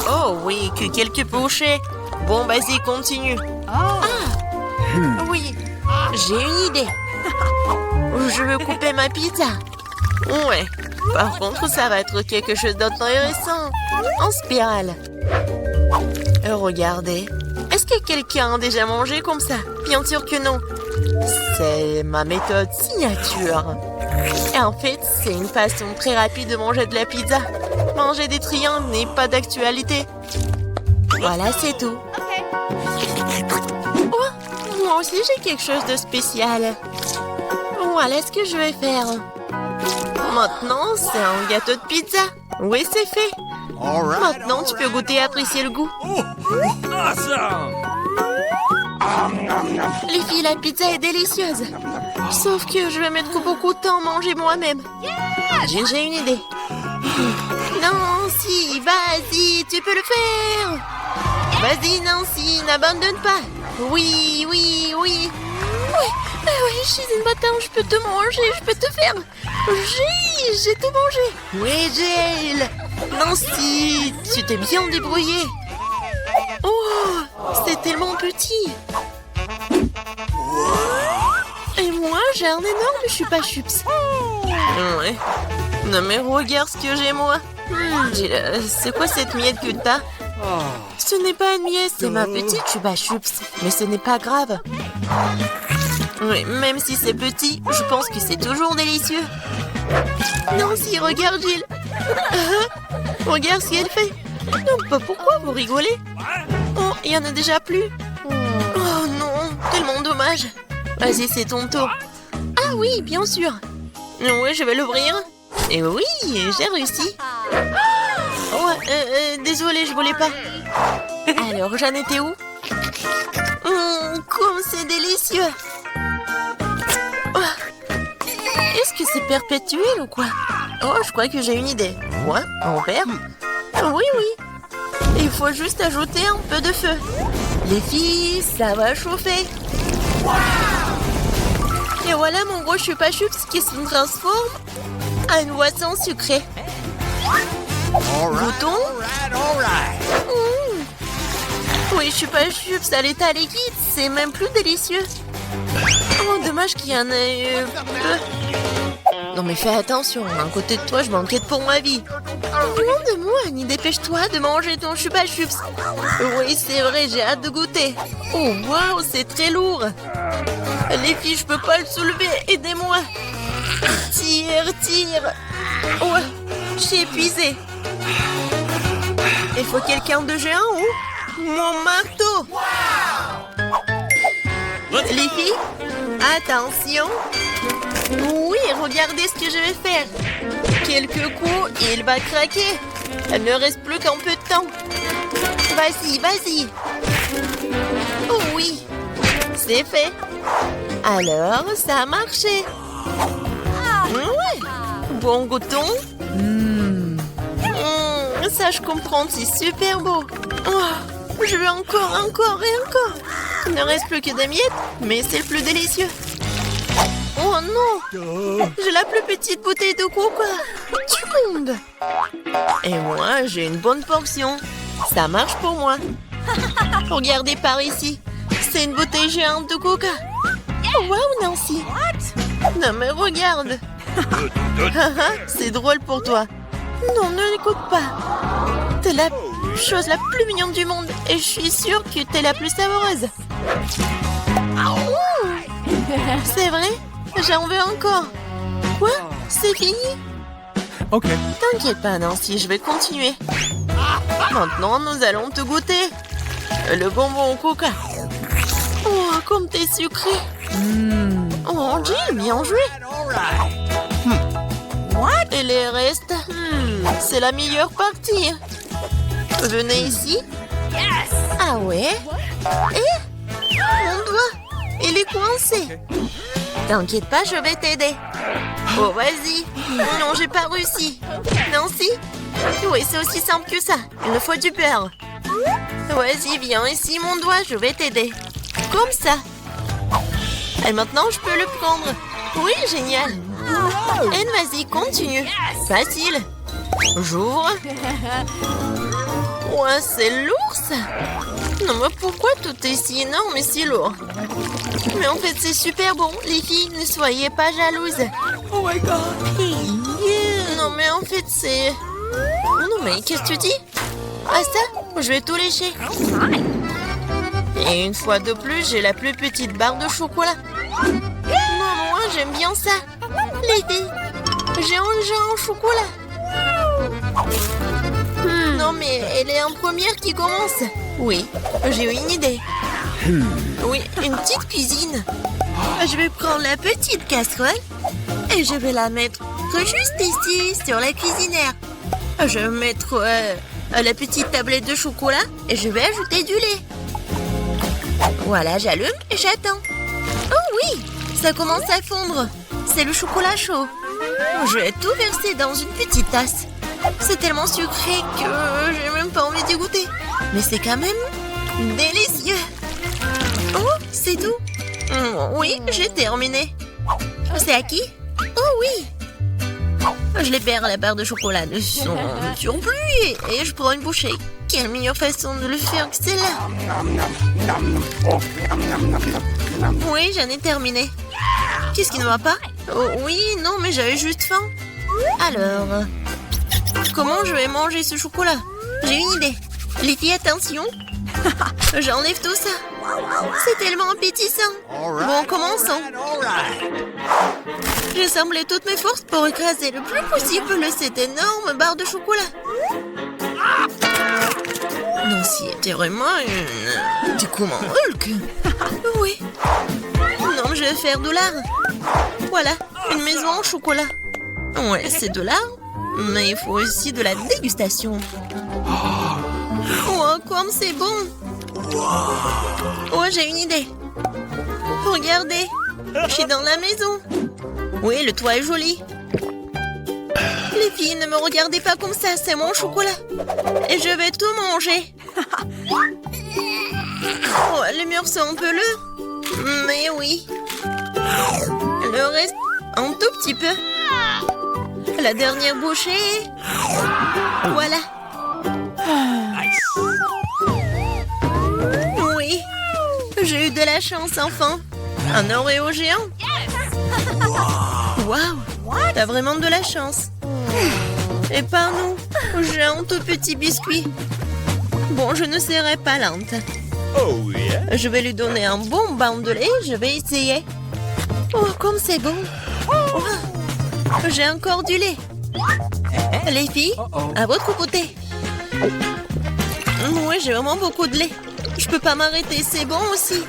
Oh oui, que quelques bouchées. Bon, vas-y, continue. Ah, oui, j'ai une idée. Je veux couper ma pizza. Ouais, par contre, ça va être quelque chose d'intéressant. En spirale. Regardez. Est-ce que quelqu'un a déjà mangé comme ça? Bien sûr que non. C'est ma méthode signature. Et en fait, c'est une façon très rapide de manger de la pizza. Manger des triangles n'est pas d'actualité. Voilà, c'est tout. Oh, moi aussi, j'ai quelque chose de spécial. Voilà ce que je vais faire. Maintenant, c'est un gâteau de pizza. Oui, c'est fait. Maintenant, tu peux goûter et apprécier le goût. Les filles, la pizza est délicieuse. Sauf que je vais mettre beaucoup de temps à manger moi-même. J'ai une idée. Nancy, vas-y, tu peux le faire. Vas-y, Nancy, n'abandonne pas. Oui, oui, oui. Oui, je suis une bâtarde, je peux te manger, je peux te faire. J'ai tout mangé. Oui, Jill. Nancy, tu t'es bien débrouillée. Oh, c'est tellement petit. Et moi, j'ai un énorme chupa-chups. Ouais. Non mais regarde ce que j'ai moi. Jill, c'est quoi cette miette que t'as? Ce n'est pas une miette, c'est ma petite chupa-chups. Mais ce n'est pas grave. Oui, même si c'est petit, je pense que c'est toujours délicieux. Nancy, regarde Jill. Regarde ce qu'elle fait. Non, pourquoi vous rigolez? Oh, il y en a déjà plus. Oh non, tellement dommage. Vas-y, c'est ton tour. Ah oui, bien sûr. Oui, je vais l'ouvrir. Et oui, j'ai réussi. Oh, désolée, je voulais pas. Alors, j'en étais où? Comme c'est délicieux. Oh. Est-ce que c'est perpétuel ou quoi? Oh, je crois que j'ai une idée. Quoi? En verre? Oui, oui. Il faut juste ajouter un peu de feu. Les filles, ça va chauffer. Et voilà mon gros chupa-chups qui se transforme en une boisson sucrée. Goûtons. Oui, chupa-chups à l'état liquide, c'est même plus délicieux. Oh, dommage qu'il y en ait peu. Non mais fais attention, à côté de toi, je m'inquiète pour ma vie. Loin de moi, Annie, dépêche-toi de manger ton chupa-chups. Oui, c'est vrai, j'ai hâte de goûter. Oh, waouh, c'est très lourd. Les filles, je peux pas le soulever, aidez-moi. Tire. Ouais, je suis épuisée. Il faut quelqu'un de géant ou mon marteau. Les filles, attention. Oui, regardez ce que je vais faire. Quelques coups et il va craquer. Il ne reste plus qu'un peu de temps. Vas-y. Oh oui, c'est fait. Alors, ça a marché. Ouais. Bon, goûtons. Ça, je comprends, c'est super beau. Oh, je veux encore. Il ne reste plus que des miettes, mais c'est le plus délicieux. Oh non! J'ai la plus petite bouteille de coca du monde. Et moi, j'ai une bonne portion. Ça marche pour moi. Regardez par ici. C'est une bouteille géante de coca. Oh, wow, Nancy. Non, mais regarde. C'est drôle pour toi. Non, ne l'écoute pas. T'es la chose la plus mignonne du monde et je suis sûre que t'es la plus savoureuse. C'est vrai? J'en veux encore. Quoi? C'est fini? Ok. T'inquiète pas, Nancy, je vais continuer. Maintenant, nous allons te goûter. Le bonbon au coca. Oh, comme t'es sucré. Oh, Jill, bien joué. Et les restes? C'est la meilleure partie. Venez ici. Ah ouais? Mon doigt, il est coincé. T'inquiète pas, je vais t'aider. Oh, vas-y. Non, j'ai pas réussi. Non, si? Oui, c'est aussi simple que ça. Il me faut du beurre. Vas-y, viens ici, mon doigt, je vais t'aider. Comme ça. Et maintenant, je peux le prendre. Oui, génial. Et vas-y, continue. Facile. J'ouvre. Ouais, c'est lourd, ça. Non, mais pourquoi tout est si énorme et si lourd? Mais en fait, c'est super bon. Les filles, ne soyez pas jalouses. Oh my god. Non, mais en fait, c'est... Non, mais qu'est-ce que tu dis? Ah, ça? Je vais tout lécher. Et une fois de plus, j'ai la plus petite barre de chocolat. Non, moi, j'aime bien ça. Les filles, j'ai un au chocolat. Non, mais elle est en première qui commence. Oui, j'ai eu une idée. Oui, une petite cuisine. Je vais prendre la petite casserole et je vais la mettre juste ici, sur la cuisinière. Je vais mettre la petite tablette de chocolat et je vais ajouter du lait. Voilà, j'allume et j'attends. Oh oui, ça commence à fondre. C'est le chocolat chaud. Je vais tout verser dans une petite tasse. C'est tellement sucré que j'ai même pas envie d'y goûter. Mais c'est quand même délicieux. Oh, c'est tout. Oui, j'ai terminé. C'est à qui? Oh oui. Je libère la barre de chocolat de son surplus et je prends une bouchée. Quelle meilleure façon de le faire que celle-là? Oui, j'en ai terminé. Qu'est-ce qui ne va pas? Oh, oui, non, mais j'avais juste faim. Alors, comment je vais manger ce chocolat? J'ai une idée. Les filles, attention. J'enlève tout ça. C'est tellement appétissant. Bon, commençons. J'ai semblé toutes mes forces pour écraser le plus possible cette énorme barre de chocolat. Nancy était vraiment une... Du coup, mon Hulk. Oui. Non, je vais faire de l'art. Voilà, une maison en chocolat. Ouais, c'est de l'art, mais il faut aussi de la dégustation. Oh, comme c'est bon. Oh, j'ai une idée. Regardez, je suis dans la maison. Oui, le toit est joli. Les filles, ne me regardez pas comme ça, c'est mon chocolat. Et je vais tout manger. Oh, les murs sont un peu lourds. Mais oui. Le reste, un tout petit peu. La dernière bouchée. Voilà. Oui. J'ai eu de la chance, enfin. Un Oreo géant. Waouh. T'as vraiment de la chance. Et pas nous. J'ai un tout petit biscuit. Bon, je ne serai pas lente. Oh yeah. Je vais lui donner un bon bain de lait. Je vais essayer. Oh, comme c'est bon. Oh, j'ai encore du lait. Les filles, à votre côté. Oui, j'ai vraiment beaucoup de lait. Je peux pas m'arrêter, c'est bon aussi.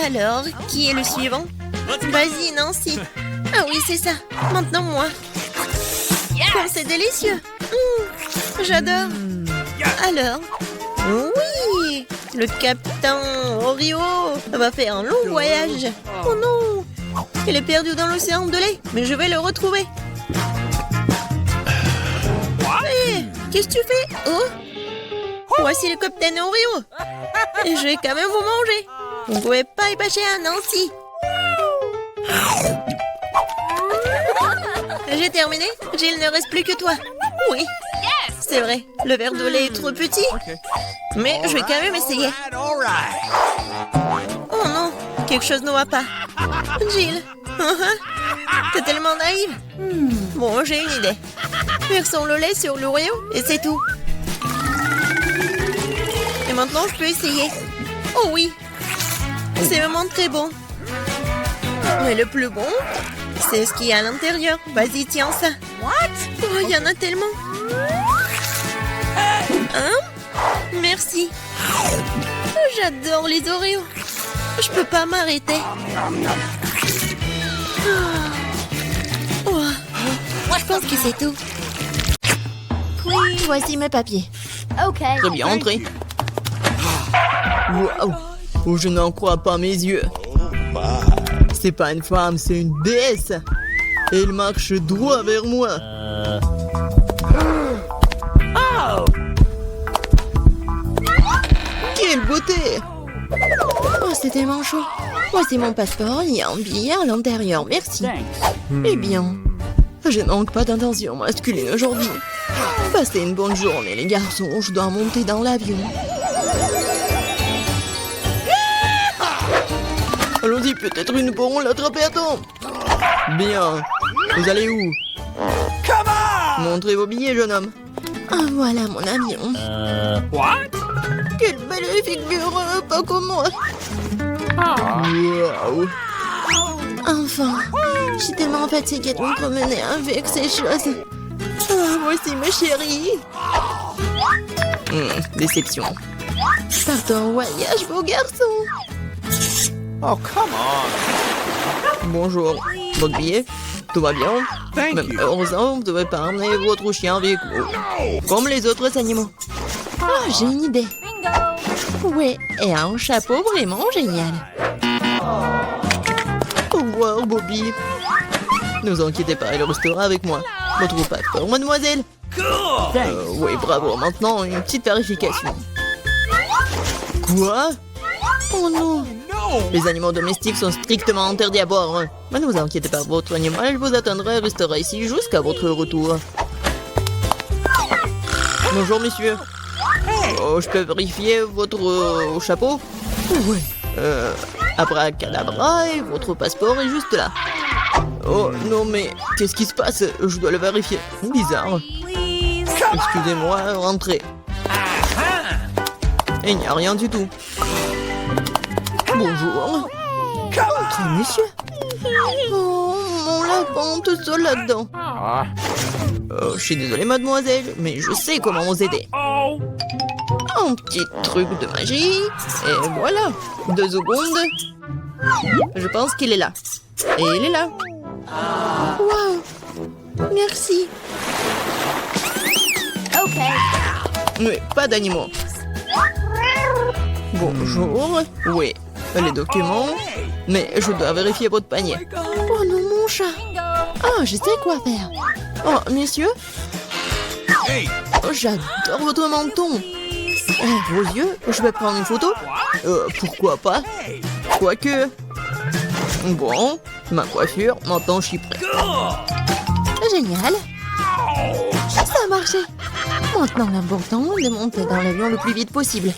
Alors, qui est le suivant? Vas-y, Nancy. Ah oui, c'est ça. Maintenant, moi. Comme c'est délicieux. J'adore. Alors, oui, le capitaine Oreo va faire un long voyage. Oh non, il est perdu dans l'océan de lait, mais je vais le retrouver. Hé, qu'est-ce que tu fais? Oh, voici le capitaine Oreo. Et je vais quand même vous manger. Vous ne pouvez pas y passer à Nancy. J'ai terminé. Jill, ne reste plus que toi. Oui, c'est vrai. Le verre de lait est trop petit. Mais je vais quand même essayer. Oh non, quelque chose ne va pas. Jill, t'es tellement naïve. Bon, j'ai une idée. Versons le lait sur l'Oreo et c'est tout. Et maintenant, je peux essayer. Oh oui, c'est vraiment très bon. Mais le plus bon, c'est ce qu'il y a à l'intérieur. Vas-y, tiens ça. Oh, il y en a tellement. Hein? Merci. J'adore les Oreos. Je peux pas m'arrêter. Oh, je pense que c'est tout. Voici mes papiers. Okay. Très bien, entrez. Waouh! Oh, je n'en crois pas mes yeux. C'est pas une femme, c'est une déesse. Et elle marche droit vers moi. Quelle beauté! Oh, c'est tellement chaud. Voici mon passeport, il y a un billet à l'intérieur, merci. Eh bien, je ne manque pas d'intention masculine aujourd'hui. Passez une bonne journée, les garçons. Je dois monter dans l'avion. Allons-y, peut-être nous pourrons l'attraper à temps. Bien. Vous allez où? Montrez vos billets, jeune homme. Ah, voilà mon avion. Quelle belle figure, pas comme moi. Waouh. Enfin, je suis tellement fatiguée de me promener avec ces choses. Ah, voici ma chérie. Déception. Partons en voyage, beau garçon. Oh, come on. Bonjour. Votre billet? Tout va bien? Thank Même you. heureusement, vous ne devez pas emmener votre chien avec vous. Comme les autres animaux. Ah, j'ai une idée. Ouais, et un chapeau vraiment génial. Au revoir, Bobby. Ne vous inquiétez pas, il restera avec moi. Votre passeport, mademoiselle. Oui, bravo. Maintenant, une petite vérification. Quoi? Oh non. Les animaux domestiques sont strictement interdits à bord. Hein. Mais ne vous inquiétez pas, votre animal vous attendra et restera ici jusqu'à votre retour. Bonjour, monsieur. Oh, je peux vérifier votre chapeau? Oui. Abracadabra, et votre passeport est juste là. Oh, non, mais qu'est-ce qui se passe? Je dois le vérifier. Bizarre. Excusez-moi, rentrez. Il n'y a rien du tout. Bonjour. Entrez, monsieur. Oh, mon lapin, tout seul là-dedans. Oh, je suis désolée, mademoiselle, mais je sais comment vous aider. Un petit truc de magie. Et voilà. 2 secondes. Je pense qu'il est là. Et il est là. Waouh. Merci. Okay. Oui, pas d'animaux. Bonjour. Oui, les documents. Mais je dois vérifier votre panier. Oh non, mon chat. Ah, je sais quoi faire. Oh, messieurs. Hey, Oh, j'adore votre menton. Vos yeux, je vais prendre une photo. Pourquoi pas? Quoique. Bon, ma coiffure, maintenant je suis prêt. Génial. Ça a marché. Maintenant, l'important est de monter dans l'avion le plus vite possible.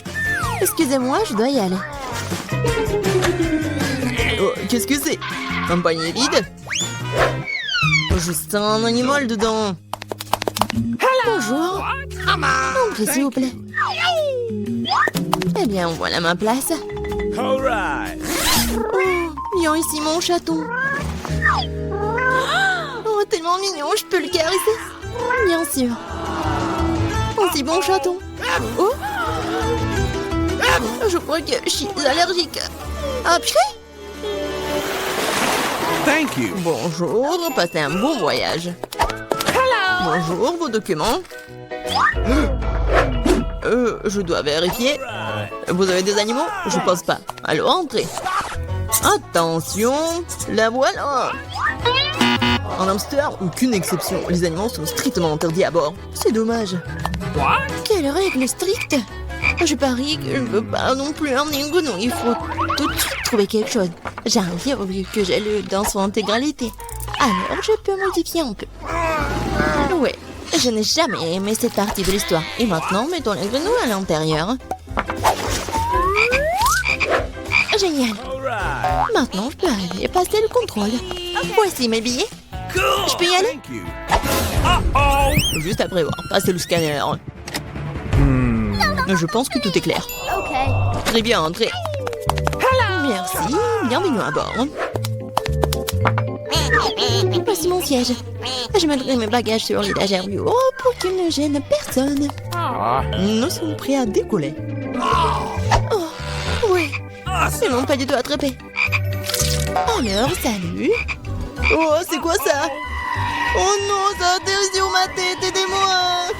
Excusez-moi, je dois y aller. Oh, qu'est-ce que c'est? Un panier vide? Oh, je sens un animal dedans. Bonjour. Entrez, s'il vous plaît. Eh bien, voilà ma place. all right. Oh, viens ici, mon chaton. Oh, tellement mignon, je peux le caresser. Bien sûr. Oh, si bon chaton. Oh. Je crois que je suis allergique. Ah, purée. Thank you. Bonjour, passez un bon voyage. Bonjour, vos documents. Je dois vérifier. Vous avez des animaux? Je pense pas. Alors, entrez. Attention, la voilà. En hamster, aucune exception. Les animaux sont strictement interdits à bord. C'est dommage. Quelle règle stricte. Je parie que je ne peux pas non plus emmener une grenouille. Il faut tout de suite trouver quelque chose. J'arrive vu que j'ai lu dans son intégralité. Alors, je peux modifier un peu. Ouais, je n'ai jamais aimé cette partie de l'histoire. Et maintenant, mettons les grenouilles à l'intérieur. Génial. All right. Maintenant, je peux arriver et passer le contrôle. Voici mes billets. Cool. Je peux y aller? Thank you. Uh-oh. Juste à prévoir. Passez le scanner. Je pense que tout est clair. Okay. Très bien, entrez. Merci, bienvenue à bord. Voici mon siège. Je mettrai mes bagages sur l'étagère du haut pour qu'ils ne gênent personne. Nous sommes prêts à décoller. Oh, oui, ils m'ont pas du tout attrapé. Alors, salut. Oh, c'est quoi ça? Oh non, ça atterrit sur ma tête, aidez-moi!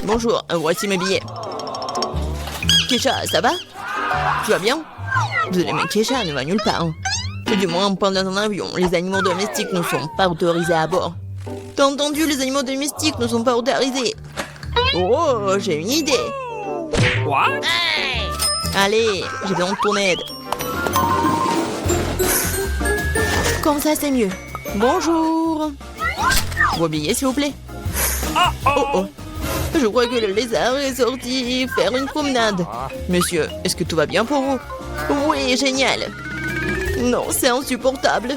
Bonjour, voici mes billets. Kesha, ça va? Tu vas bien? Désolé, mais Kesha ne va nulle part. Du moins, pendant un avion, les animaux domestiques ne sont pas autorisés à bord. T'as entendu, les animaux domestiques ne sont pas autorisés. Oh, j'ai une idée. What? Allez, j'ai besoin de ton aide. Comme ça, c'est mieux. Bonjour. Vos billets, s'il vous plaît. Oh oh. Je crois que le lézard est sorti faire une promenade. Monsieur, est-ce que tout va bien pour vous? Oui, génial. Non, c'est insupportable.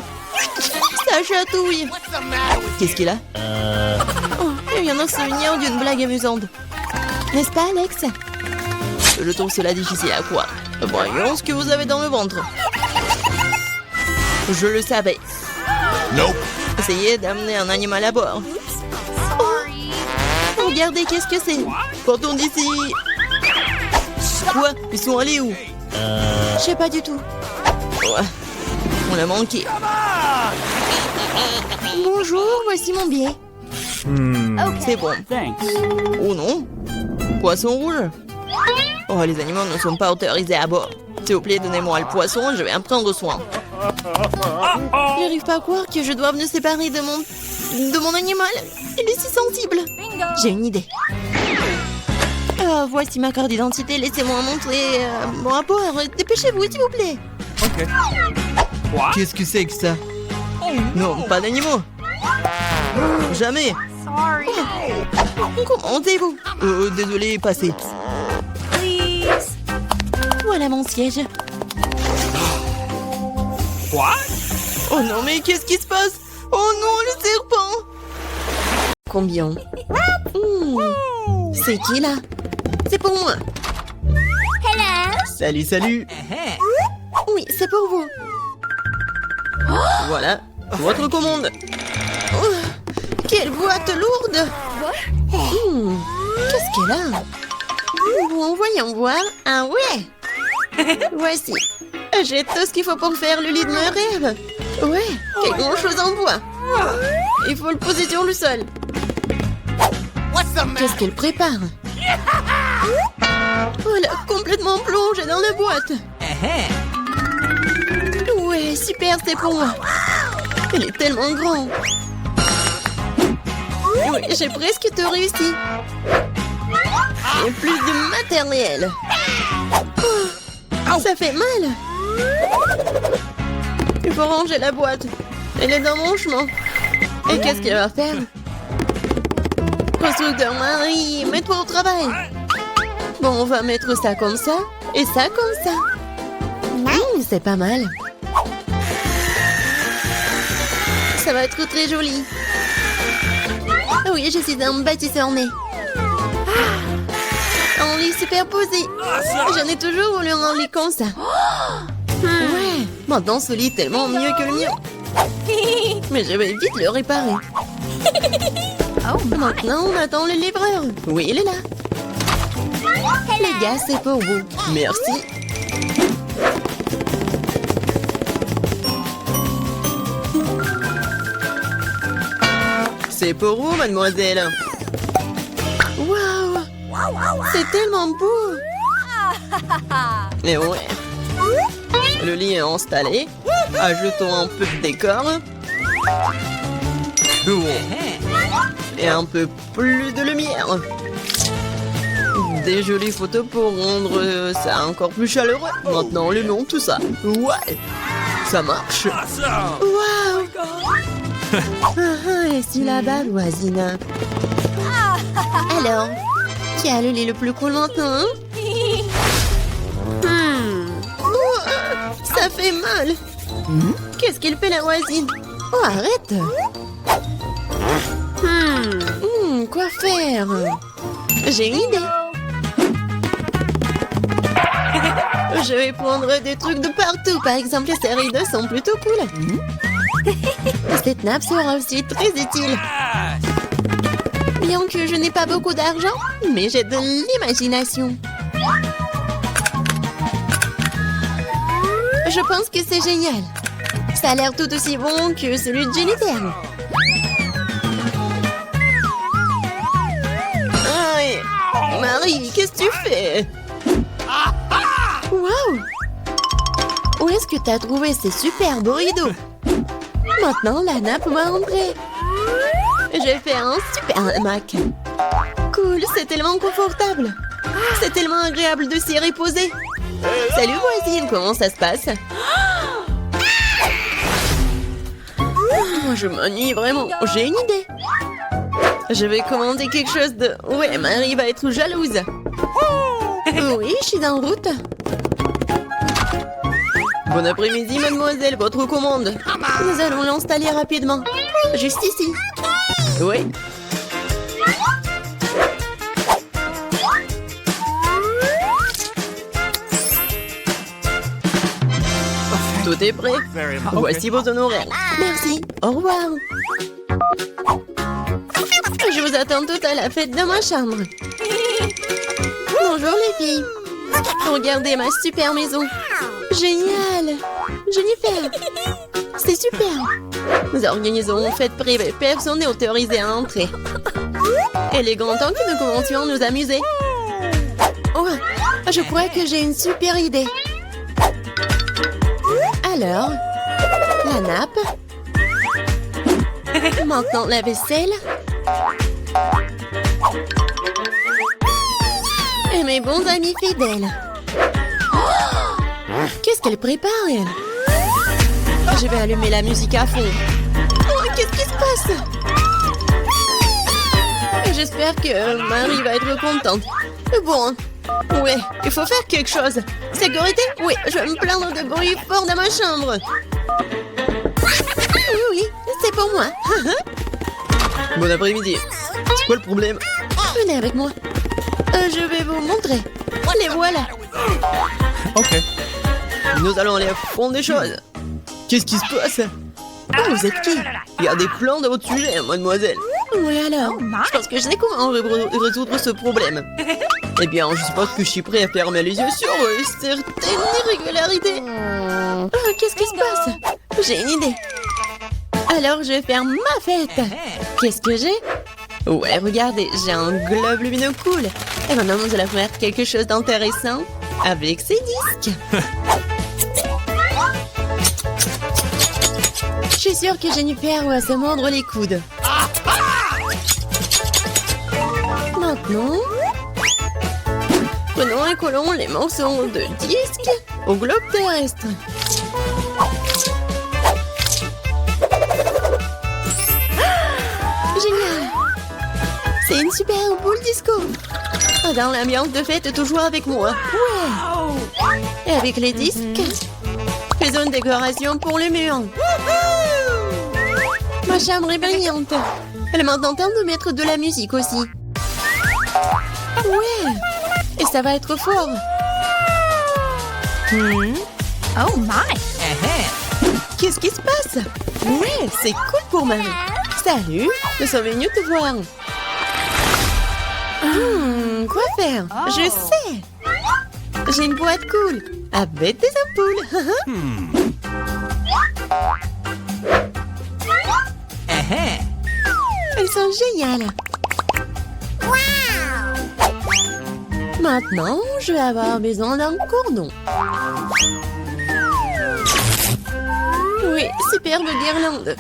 Ça chatouille. Qu'est-ce qu'il a? Oh, il vient de se souvenir d'une blague amusante. N'est-ce pas, Alex? Je trouve cela difficile à croire. Voyons ce que vous avez dans le ventre. Je le savais. Nope. Essayez d'amener un animal à bord. Regardez, qu'est-ce que c'est? Partons d'ici. Quoi? Ils sont allés où? Je sais pas du tout. Ouais. On l'a manqué. Bonjour, voici mon billet. C'est bon. Thanks. Oh non. Poisson rouge. Oh, les animaux ne sont pas autorisés à bord. S'il vous plaît, donnez-moi le poisson, je vais en prendre soin. Je n'arrive pas à croire que je doive me séparer de mon animal. Il est si sensible. J'ai une idée. Voici ma carte d'identité. Laissez-moi montrer mon rapport. Dépêchez-vous, s'il vous plaît. Ok. What? Qu'est-ce que c'est que ça? Non, pas d'animaux. Jamais. Comment allez-vous? Désolé, passez. Voilà mon siège. What? Oh non, mais qu'est-ce qui se passe? Oh non, le serpent! Combien? C'est qui là? C'est pour moi. Salut, salut. Oui, c'est pour vous. Voilà, votre commande. Oh, quelle boîte lourde. Qu'est-ce qu'elle a? Bon, voyons voir. Ah ouais. Voici. J'ai tout ce qu'il faut pour faire le lit de mes rêves. Ouais, quelque chose en bois. Il faut le poser sur le sol. Qu'est-ce qu'elle prépare? Oh, elle a complètement plongé dans la boîte. Ouais, super, c'est pour moi. Elle est tellement grande. Oui, j'ai presque tout réussi. Et plus de matériel. Oh, ça fait mal. Il faut ranger la boîte. Elle est dans mon chemin. Et qu'est-ce qu'elle va faire? Constructeur Marie, mets-toi au travail. Bon, on va mettre ça comme ça et ça comme ça. C'est pas mal. Ça va être très joli. Oui, je suis un bâtisseur né. Un lit superposé. J'en ai toujours voulu un lit comme ça. Ouais, maintenant ce lit est tellement mieux que le mien. Mais je vais vite le réparer. Maintenant, on attend le livreur. Oui, il est là. Les gars, c'est pour vous. Merci. C'est pour vous, mademoiselle. Waouh! C'est tellement beau. Et ouais. Le lit est installé. Ajoutons un peu de décor. Et un peu plus de lumière. Des jolies photos pour rendre ça encore plus chaleureux. Maintenant, le nom, tout ça. Ouais, ça marche. Waouh! Et si là-bas, voisine? Alors, qui a le lit le plus cool maintenant? Ça fait mal. Qu'est-ce qu'elle fait, la voisine? Oh, arrête! Quoi faire? J'ai une idée. Je vais prendre des trucs de partout. Par exemple, ces rideaux sont plutôt cool. Cette nappe sera aussi très utile. Bien que je n'ai pas beaucoup d'argent, mais j'ai de l'imagination. Je pense que c'est génial. Ça a l'air tout aussi bon que celui de Jennifer. Marie, qu'est-ce que tu fais? Waouh! Où est-ce que t'as trouvé ces superbes rideaux? Maintenant, Lana peut rentrer. Je vais faire un super hamac. Cool, c'est tellement confortable. C'est tellement agréable de s'y reposer. Salut voisine, comment ça se passe? Moi, je m'ennuie vraiment. J'ai une idée. Je vais commander quelque chose de... Ouais, Marie va être jalouse. Oui, je suis en route. Bon après-midi, mademoiselle, votre commande. Nous allons l'installer rapidement. Juste ici. Oui. Tout est prêt. Voici vos honoraires. Merci. Au revoir. Je vous attends toutes à la fête de ma chambre. Bonjour les filles. Regardez ma super maison. Génial. Jennifer. C'est super. Nous organisons une fête privée. Personne n'est autorisé à entrer. Il est grand temps que nous commencions à nous amuser. Oh, je crois que j'ai une super idée. Alors, la nappe. Maintenant la vaisselle. Et mes bons amis fidèles. Oh, qu'est-ce qu'elle prépare, elle? Je vais allumer la musique à fond. Oh, qu'est-ce qui se passe? J'espère que Marie va être contente. Bon, ouais, il faut faire quelque chose. Sécurité? Oui, je vais me plaindre de bruit fort dans ma chambre. Oui, c'est pour moi. Bon après-midi. C'est quoi le problème? Venez avec moi. Je vais vous montrer. Les voilà. Ok. Nous allons aller au fond des choses. Qu'est-ce qui se passe? Oh, vous êtes qui? Il y a des plans de votre sujet, mademoiselle. Oui, alors? Je pense que je sais comment résoudre ce problème. Eh bien, je suppose que je suis prêt à fermer les yeux sur certaines irrégularités. Oh, qu'est-ce qui se passe? J'ai une idée. Alors, je vais faire ma fête. Qu'est-ce que j'ai? Ouais, regardez, j'ai un globe lumineux cool. Et maintenant, nous allons faire quelque chose d'intéressant avec ces disques. Je suis sûre que Jennifer va se mordre les coudes. Maintenant, prenons et collons les morceaux de disques au globe terrestre. Génial! C'est une super boule disco. Dans l'ambiance de fête, toujours avec moi. Ouais! Et avec les disques, faisons une décoration pour le mur. Ma chambre est brillante. Elle m'entend de mettre de la musique aussi. Ouais! Et ça va être fort. Oh my! Qu'est-ce qui se passe? Ouais, c'est cool pour Marie. Salut, nous sommes venus te voir. Quoi faire? Je sais. J'ai une boîte cool avec des ampoules. Elles sont géniales. Maintenant, je vais avoir besoin d'un cordon. Oui, superbe guirlande.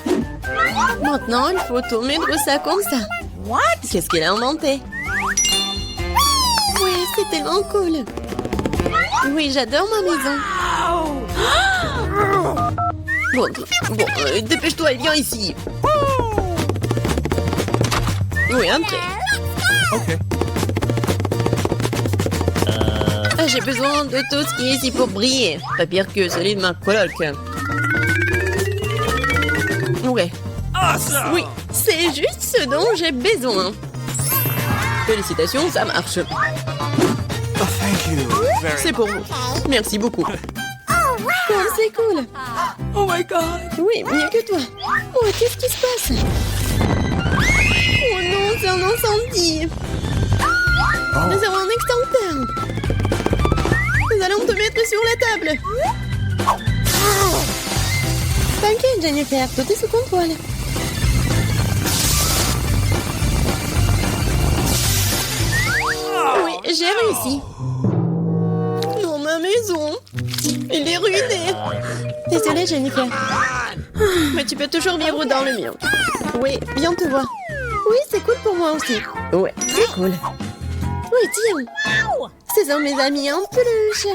Maintenant, il faut tout mettre ça comme ça. What? Qu'est-ce qu'elle a inventé? Oui, c'est tellement cool. Oui, j'adore ma maison. Bon, dépêche-toi et viens ici. Oui, entrez. Ok. J'ai besoin de tout ce qui est ici pour briller. Pas pire que celui de ma coloc. Ouais. Awesome. Oui, c'est juste ce dont j'ai besoin. Félicitations, ça marche. Oh, thank you. C'est pour vous. Merci beaucoup. Oh, c'est cool. Oh my god. Oui, mieux que toi. Oh, qu'est-ce qui se passe? Oh non, c'est un incendie. Nous avons un extincteur. Nous allons te mettre sur la table. T'inquiète, Jennifer, tout est sous contrôle. Oui, j'ai réussi. Non, ma maison. Elle est ruinée. Désolée, Jennifer. Mais tu peux toujours vivre dans le mien. Oui, bien te voir. Oui, c'est cool pour moi aussi. Ouais, c'est cool. Oui, tiens. Ce sont mes amis en peluche.